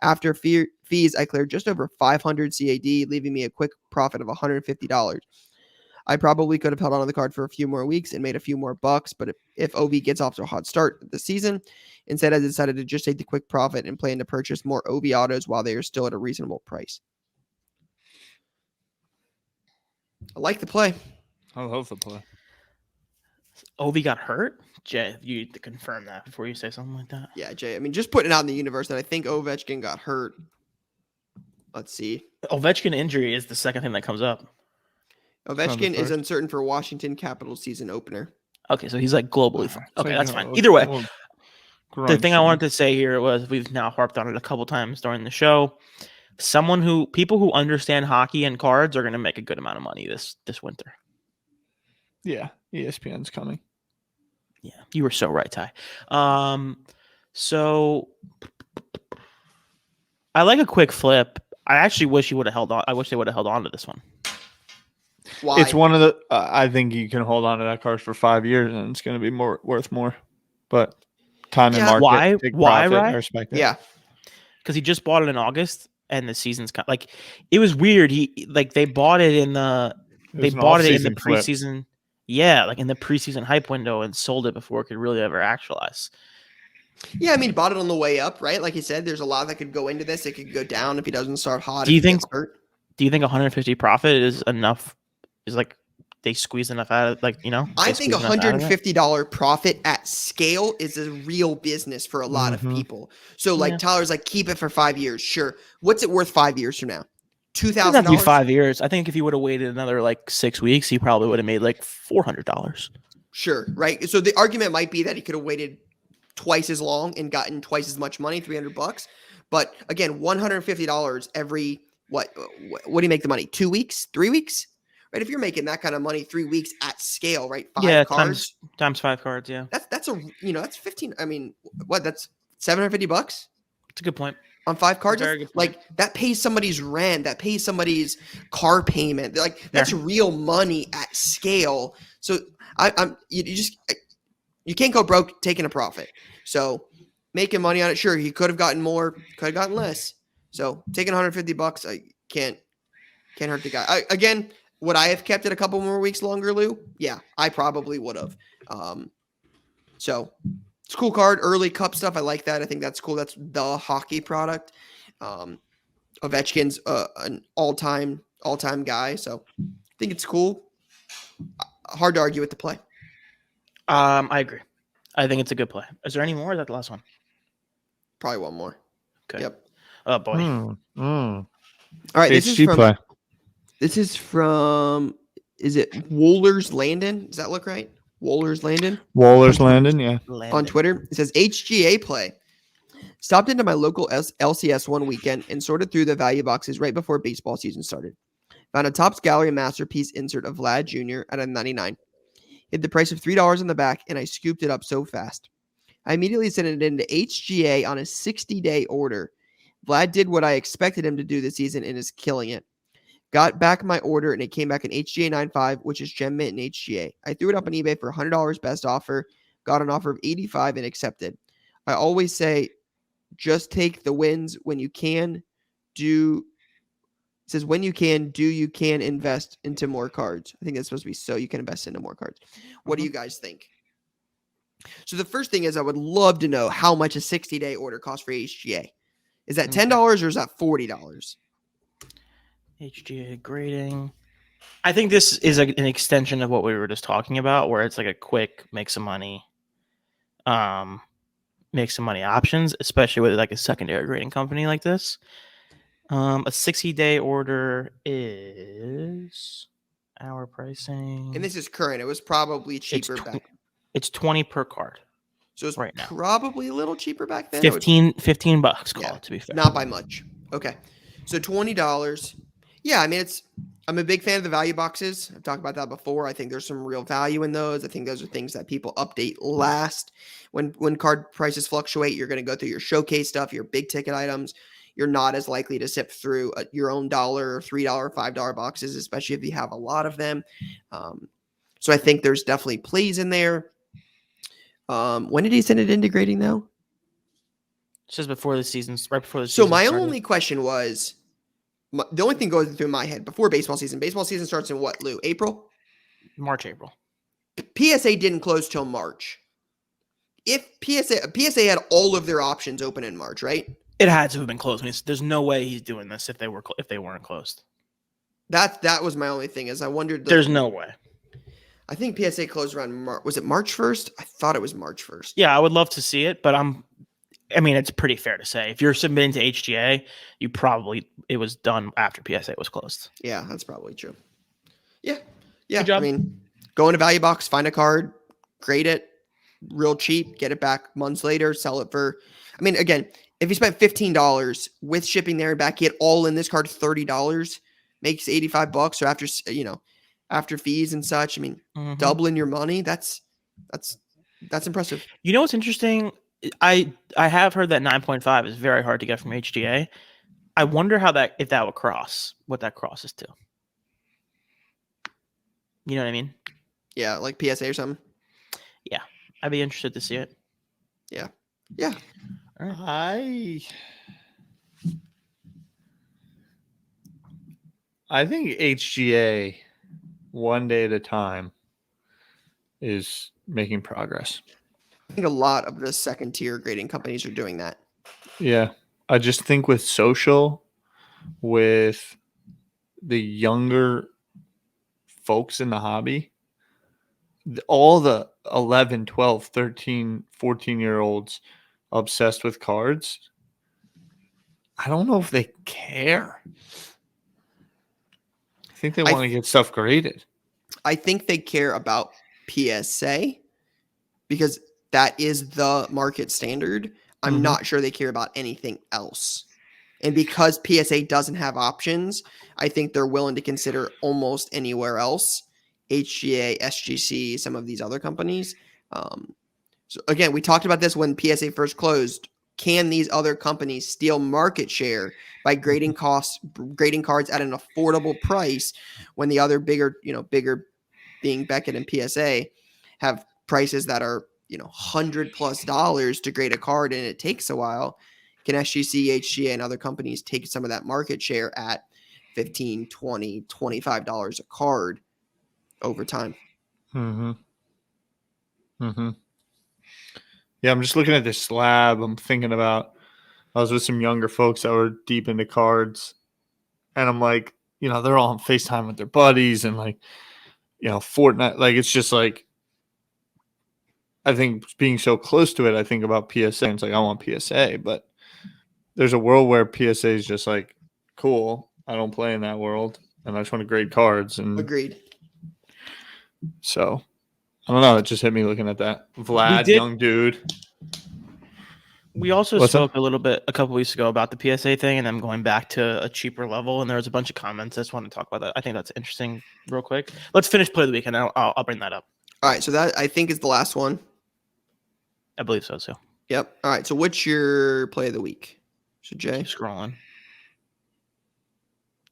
After fees, I cleared just over $500 CAD, leaving me a quick profit of $150. I probably could have held on to the card for a few more weeks and made a few more bucks, but if OV gets off to a hot start this season, instead I decided to just take the quick profit and plan to purchase more OV autos while they are still at a reasonable price. I like the play. I love the play. OV got hurt? Jay, you need to confirm that before you say something like that. Yeah, Jay. I mean, just putting it out in the universe that I think Ovechkin got hurt. Let's see. Ovechkin injury is the second thing that comes up. Ovechkin is uncertain for Washington Capitals season opener. Okay, so he's like globally fine. Okay, that's fine. Either way, the thing I wanted to say here was we've now harped on it a couple times during the show. People who understand hockey and cards are going to make a good amount of money this winter. Yeah, ESPN's coming. Yeah, you were so right, Ty. So I like a quick flip. I actually wish you would have held on. I wish they would have held on to this one. Why? It's one of the. I think you can hold on to that card for 5 years, and it's going to be worth more. But time and market. Why? Right? I respect it. Yeah, because he just bought it in August, and the season's like it was weird. They bought it in the preseason. Yeah, like in the preseason hype window, and sold it before it could really ever actualize. Yeah, I mean, bought it on the way up, right? Like you said, there's a lot that could go into this. It could go down if he doesn't start hot. Do you think 150 profit is enough? Is like they squeeze enough out of I think $150 profit at scale is a real business for a lot of people. So Tyler's like, keep it for 5 years. Sure. What's it worth 5 years from now? $2,000. That'd be 5 years. I think if he would have waited another 6 weeks, he probably would have made $400. Sure. Right. So the argument might be that he could have waited twice as long and gotten twice as much money, $300. But again, $150 every what do you make the money? 2 weeks, 3 weeks, right? If you're making that kind of money 3 weeks at scale, right? 5 cards times 5 cards. Yeah, that's that's 15. I mean, that's $750 it's a good point. on 5 cards. Very good point. Like that pays somebody's rent, that pays somebody's car payment. Like that's real money at scale. So you can't go broke taking a profit. So making money on it, sure, he could have gotten more, could have gotten less. So taking $150, I can't hurt the guy. Again, would I have kept it a couple more weeks longer, Lou? Yeah, I probably would have. So it's a cool card. Early cup stuff, I like that. I think that's cool. That's the hockey product. Ovechkin's an all-time guy, so I think it's cool. Hard to argue with the play. I agree. I think it's a good play. Is there any more? Or is that the last one? Probably one more. Okay. Yep. Oh boy. All right. play. This is from. Is it Wohlers Landon? Does that look right? Wohlers Landon. Wohlers Landon, yeah. On Twitter, it says HGA play. Stopped into my local LCS one weekend and sorted through the value boxes right before baseball season started. Found a Topps Gallery Masterpiece insert of Vlad Jr. at a 99. Hit the price of $3 in the back, and I scooped it up so fast. I immediately sent it into HGA on a 60-day order. Vlad did what I expected him to do this season and is killing it. Got back my order, and it came back in HGA 95, which is Gem Mint in HGA. I threw it up on eBay for $100 best offer, got an offer of $85 and accepted. I always say, just take the wins when you can. It says when you can invest into more cards. I think that's supposed to be so you can invest into more cards. What do you guys think? So the first thing is I would love to know how much a 60-day order costs for HGA. Is that $10 or is that $40? HGA grading. I think this is an extension of what we were just talking about, where it's like a quick make some money options, especially with like a secondary grading company like this. A 60-day order is our pricing. And this is current. It was probably cheaper back. It's $20 per card. So it's right now. Probably a little cheaper back then. $15 call it, to be fair. Not by much. Okay. So $20. Yeah, I mean, I'm a big fan of the value boxes. I've talked about that before. I think there's some real value in those. I think those are things that people update last. When card prices fluctuate, you're going to go through your showcase stuff, your big ticket items. You're not as likely to sift through your own $1, $3, $5 boxes, especially if you have a lot of them. So I think there's definitely plays in there. When did he send it into grading, though? It's just before the season, right before the season. So my only question was, the only thing going through my head before baseball season. Baseball season starts in what, Lou? April? March, April. PSA didn't close till March. If PSA had all of their options open in March, right? It had to have been closed. I mean, there's no way he's doing this if they weren't closed. That was my only thing. Is I wondered. There's no way. I think PSA closed around was it March 1st? I thought it was March 1st. Yeah, I would love to see it, but I mean, it's pretty fair to say if you're submitting to HGA, it was done after PSA was closed. Yeah, that's probably true. Yeah. Good job. I mean, go into value box, find a card, grade it, real cheap, get it back months later, sell it for. I mean, again, if you spent $15 with shipping there and back, get all in this card $30, makes $85. So after fees and such, I mean, doubling your money. That's impressive. You know what's interesting? I have heard that 9.5 is very hard to get from HGA. I wonder if that would what that crosses to. You know what I mean? Yeah, like PSA or something. Yeah, I'd be interested to see it. Yeah. All right. I think HGA, one day at a time, is making progress. I think a lot of the second tier grading companies are doing that. Yeah. I just think with social, with the younger folks in the hobby, all the 11, 12, 13, 14-year-olds obsessed with cards, I don't know if they care. I think they want to get stuff graded. I think they care about PSA because that is the market standard. I'm not sure they care about anything else. And because PSA doesn't have options, I think they're willing to consider almost anywhere else. HGA, SGC, some of these other companies. So again, we talked about this when PSA first closed. Can these other companies steal market share by grading cards at an affordable price when the other bigger being Beckett and PSA have prices that are $100+ to grade a card, and it takes a while? Can SGC, HGA, and other companies take some of that market share at $15, $20, $25 a card over time? Mm-hmm. Mm-hmm. Yeah, I'm just looking at this slab. I'm thinking about, I was with some younger folks that were deep into cards, and I'm like, they're all on FaceTime with their buddies and like, Fortnite. Like, it's just like, I think being so close to it, I think about PSA. And it's like, I want PSA, but there's a world where PSA is just like, cool, I don't play in that world, and I just want to grade cards. And Agreed. So, I don't know. It just hit me looking at that. Vlad, young dude. We also spoke a couple weeks ago about the PSA thing and them going back to a cheaper level, and there was a bunch of comments. I just want to talk about that. I think that's interesting real quick. Let's finish play of the week, and I'll bring that up. All right, so that I think is the last one. I believe so, too. Yep. All right, so what's your play of the week? So, Jay? Keep scrolling.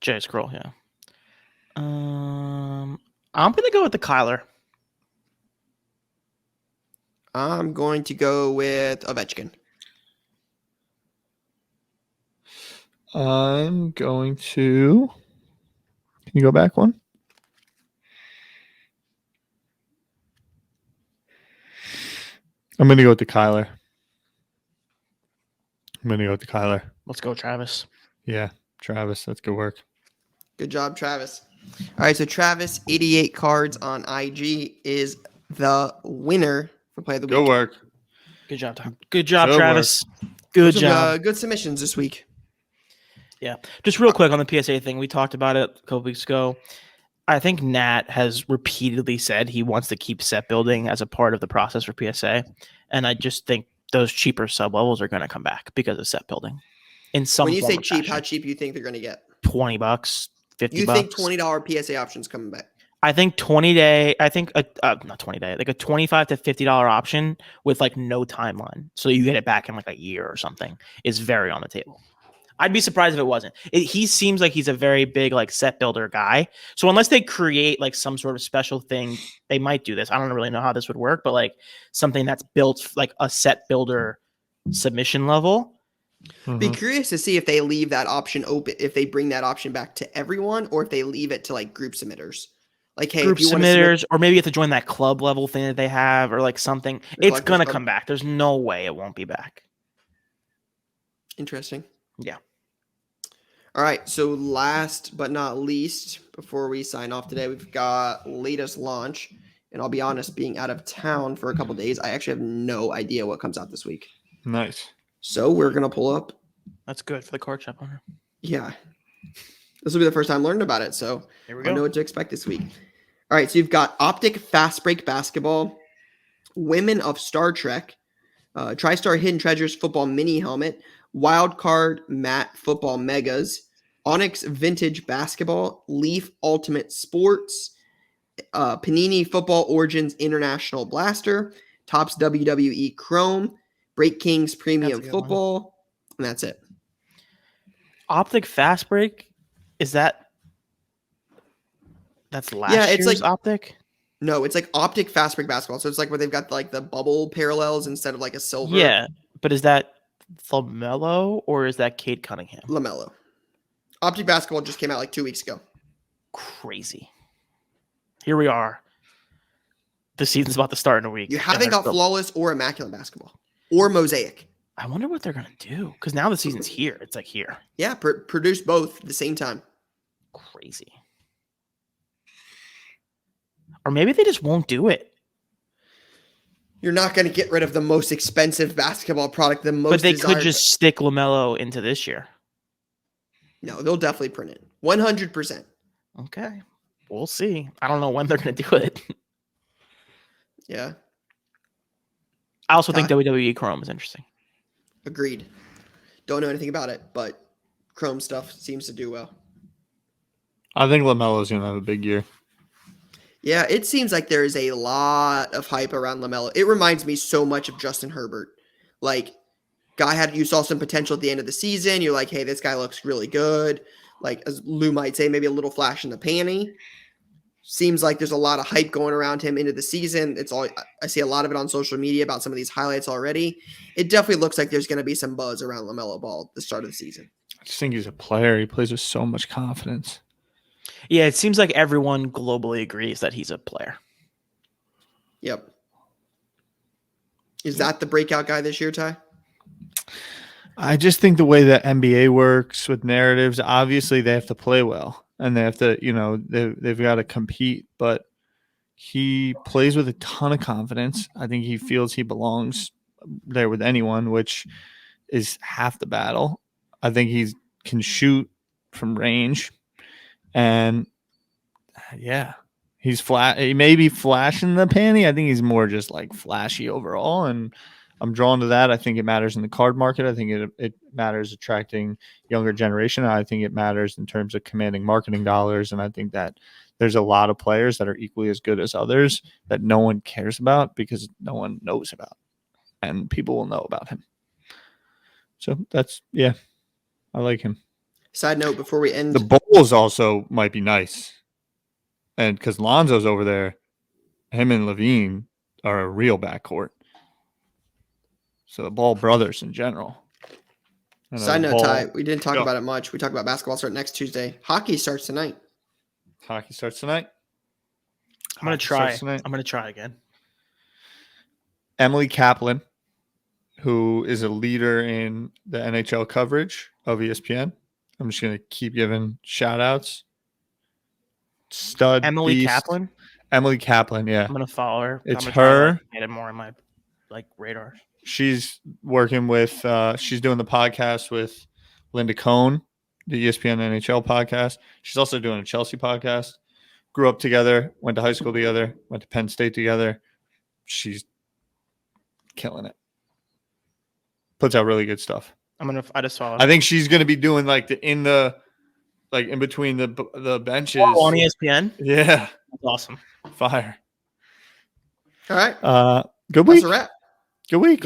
Jay, scroll, yeah. I'm going to go with the Kyler. I'm going to go with Ovechkin. I'm going to. Can you go back one? I'm going to go with the Kyler. Let's go, Travis. Yeah, Travis. That's good work. Good job, Travis. All right, so Travis, 88 cards on IG, is the winner for play of the week. Good work. Good job, Tom. Good job, Travis. Good job. Good submissions this week. Yeah. Just real quick on the PSA thing. We talked about it a couple weeks ago. I think Nat has repeatedly said he wants to keep set building as a part of the process for PSA. And I just think those cheaper sub levels are going to come back because of set building. In some When you say cheap, fashion. how cheap you think they're going to get? $20, $50. You think $20 PSA options coming back? I think 20-day, I think not 20-day, like a $25 to $50 option with like no timeline. So you get it back in like a year or something is very on the table. I'd be surprised if it wasn't. He seems like he's a very big like set builder guy. So unless they create like some sort of special thing, they might do this. I don't really know how this would work, but like something that's built like a set builder submission level. Mm-hmm. Be curious to see if they leave that option open, if they bring that option back to everyone, or if they leave it to like group submitters. Like, hey, group submitters, or maybe you have to join that club level thing that they have, or like something. It's gonna come back. There's no way it won't be back. Interesting. Yeah. All right. So last but not least, before we sign off today, we've got latest launch. And I'll be honest, being out of town for a couple days, I actually have no idea what comes out this week. Nice. So we're gonna pull up. That's good for the card shop owner. Yeah. This will be the first time learning about it, so here we go. I know what to expect this week. All right, so you've got Optic Fast Break Basketball, Women of Star Trek, TriStar Hidden Treasures Football Mini Helmet, Wild Card Matte Football Megas, Onyx Vintage Basketball, Leaf Ultimate Sports, Panini Football Origins International Blaster, Topps WWE Chrome, Break Kings Premium Football, and that's it. Optic Fast Break? That's last year's like Optic? No, it's like Optic Fast Break Basketball. So it's like where they've got like the bubble parallels instead of like a silver. Yeah, but is that LaMelo or is that Cade Cunningham? LaMelo. Optic Basketball just came out like 2 weeks ago. Crazy. Here we are. The season's about to start in a week. You haven't got Flawless or Immaculate Basketball or Mosaic. I wonder what they're going to do because now the season's here. It's like here. Yeah, produce both at the same time. Crazy. Or maybe they just won't do it. You're not going to get rid of the most expensive basketball product, but they could just stick LaMelo into this year. No, they'll definitely print it. 100%. Okay. We'll see. I don't know when they're going to do it. Yeah. I also think WWE Chrome is interesting. Agreed. Don't know anything about it, but Chrome stuff seems to do well. I think LaMelo's going to have a big year. Yeah, it seems like there is a lot of hype around LaMelo. It reminds me so much of Justin Herbert. Like, you saw some potential at the end of the season. You're like, hey, this guy looks really good. Like, as Lou might say, maybe a little flash in the panty. Seems like there's a lot of hype going around him into the season. I see a lot of it on social media about some of these highlights already. It definitely looks like there's going to be some buzz around LaMelo Ball at the start of the season. I just think he's a player. He plays with so much confidence. Yeah, it seems like everyone globally agrees that he's a player. Yep. Is that the breakout guy this year, Ty? I just think the way that NBA works with narratives, obviously they have to play well and they have to, they've got to compete, but he plays with a ton of confidence. I think he feels he belongs there with anyone, which is half the battle. I think he can shoot from range, and yeah, he's flat. He may be flashing the panty. I think he's more just like flashy overall, and I'm drawn to that. I think it matters in the card market. I think it matters attracting younger generation. I think it matters in terms of commanding marketing dollars, and I think that there's a lot of players that are equally as good as others that no one cares about because no one knows about, and people will know about him. So I like him. Side note before we end. The Bulls also might be nice. And because Lonzo's over there, him and Levine are a real backcourt. So the Ball brothers in general. Side note, Ty, we didn't talk about it much. We talked about basketball start next Tuesday. Hockey starts tonight. Hockey starts tonight. I'm going to try. I'm going to try again. Emily Kaplan, who is a leader in the NHL coverage of ESPN. I'm just going to keep giving shout outs. Stud Emily beast. Kaplan? Emily Kaplan, yeah. I'm going to follow her. It's I'm her. Get it more in my radar. She's working with, she's doing the podcast with Linda Cohn, the ESPN NHL podcast. She's also doing a Chelsea podcast. Grew up together, went to high school together, went to Penn State together. She's killing it. Puts out really good stuff. I just saw it. I think she's going to be doing in between the benches. Oh, on ESPN? Yeah. That's awesome. Fire. All right. Good week. That's a wrap. Good week.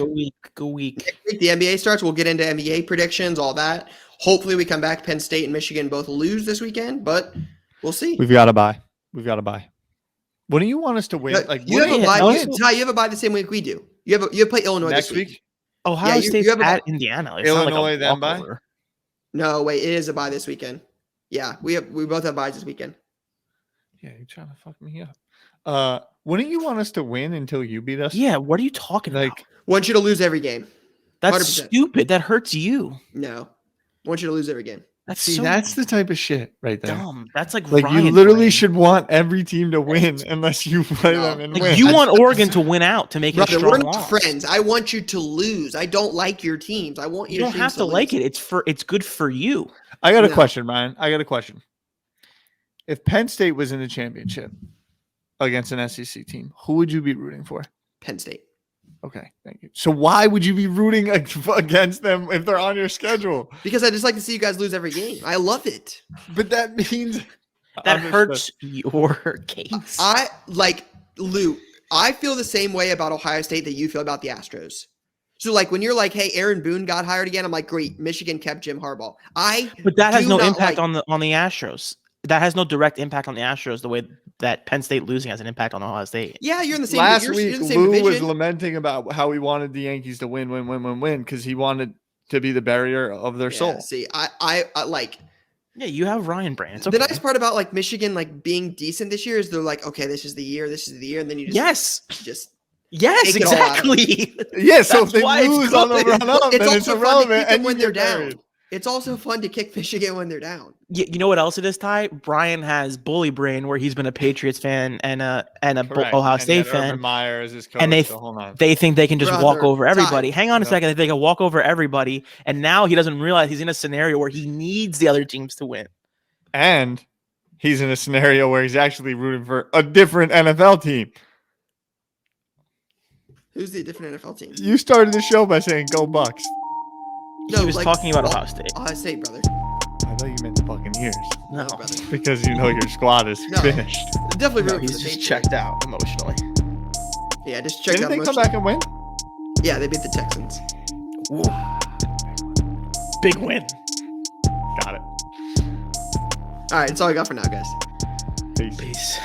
Good week. Next week, the NBA starts. We'll get into NBA predictions, all that. Hopefully we come back. Penn State and Michigan both lose this weekend, but we'll see. We've got to buy. What do you want us to win? You have a bye. Ty, you have a bye the same week we do. You have play Illinois next this week. Ohio State's at Indiana. It's Illinois not then bye? No, wait, it is a bye this weekend. Yeah, we both have byes this weekend. Yeah, you're trying to fuck me up. Wouldn't you want us to win until you beat us? Yeah, what are you talking about? Want you to lose every game. That's 100%. stupid. That hurts you. No. Want you to lose every game. That's the type of shit right there. Dumb. That's like you literally should want every team to win unless you play them and win. You want Oregon to win out to make it a strong we're not loss. friends. I want you to lose. I don't like your teams. I want you don't have to like it. It's good for you. I got a question, Ryan. If Penn State was in the championship against an SEC team, who would you be rooting for? Penn State. Okay, thank you. So why would you be rooting against them if they're on your schedule? Because I just like to see you guys lose every game. I love it. But that means that hurts your case. Lou, I feel the same way about Ohio State that you feel about the Astros. So when you're like, hey, Aaron Boone got hired again, I'm like, great, Michigan kept Jim Harbaugh. But that has no impact on the Astros. That has no direct impact on the Astros the way that Penn State losing has an impact on Ohio State. Yeah, you're in the same. Last week, Lou was lamenting about how he wanted the Yankees to win because he wanted to be the barrier of their soul. See, I like. Yeah, you have Ryan brain. It's okay. The nice part about Michigan being decent this year is they're like, okay, this is the year, and then you just Yes, exactly. Yeah, so if they lose on the run up, then it's irrelevant and when they're down. It's also fun to kick Michigan when they're down. You know what else it is, Ty? Brian has bully brain where he's been a Patriots fan and a Ohio State fan. Urban Meyer is his coach, and they think they can just walk over everybody. Hang on a second. They can walk over everybody. And now he doesn't realize he's in a scenario where he needs the other teams to win. And he's in a scenario where he's actually rooting for a different NFL team. Who's the different NFL team? You started the show by saying go Bucks. No, he was talking about Ohio State. Ohio State, brother. I thought you meant the Buccaneers No, brother. because you know your squad is No. finished. Definitely no, rooting for he's the just Patriots. checked out emotionally. Yeah, just checked Didn't out they come emotionally. back and win? Yeah, they beat the Texans. Big win. Got it. All right, that's all I got for now, guys. Peace. Peace.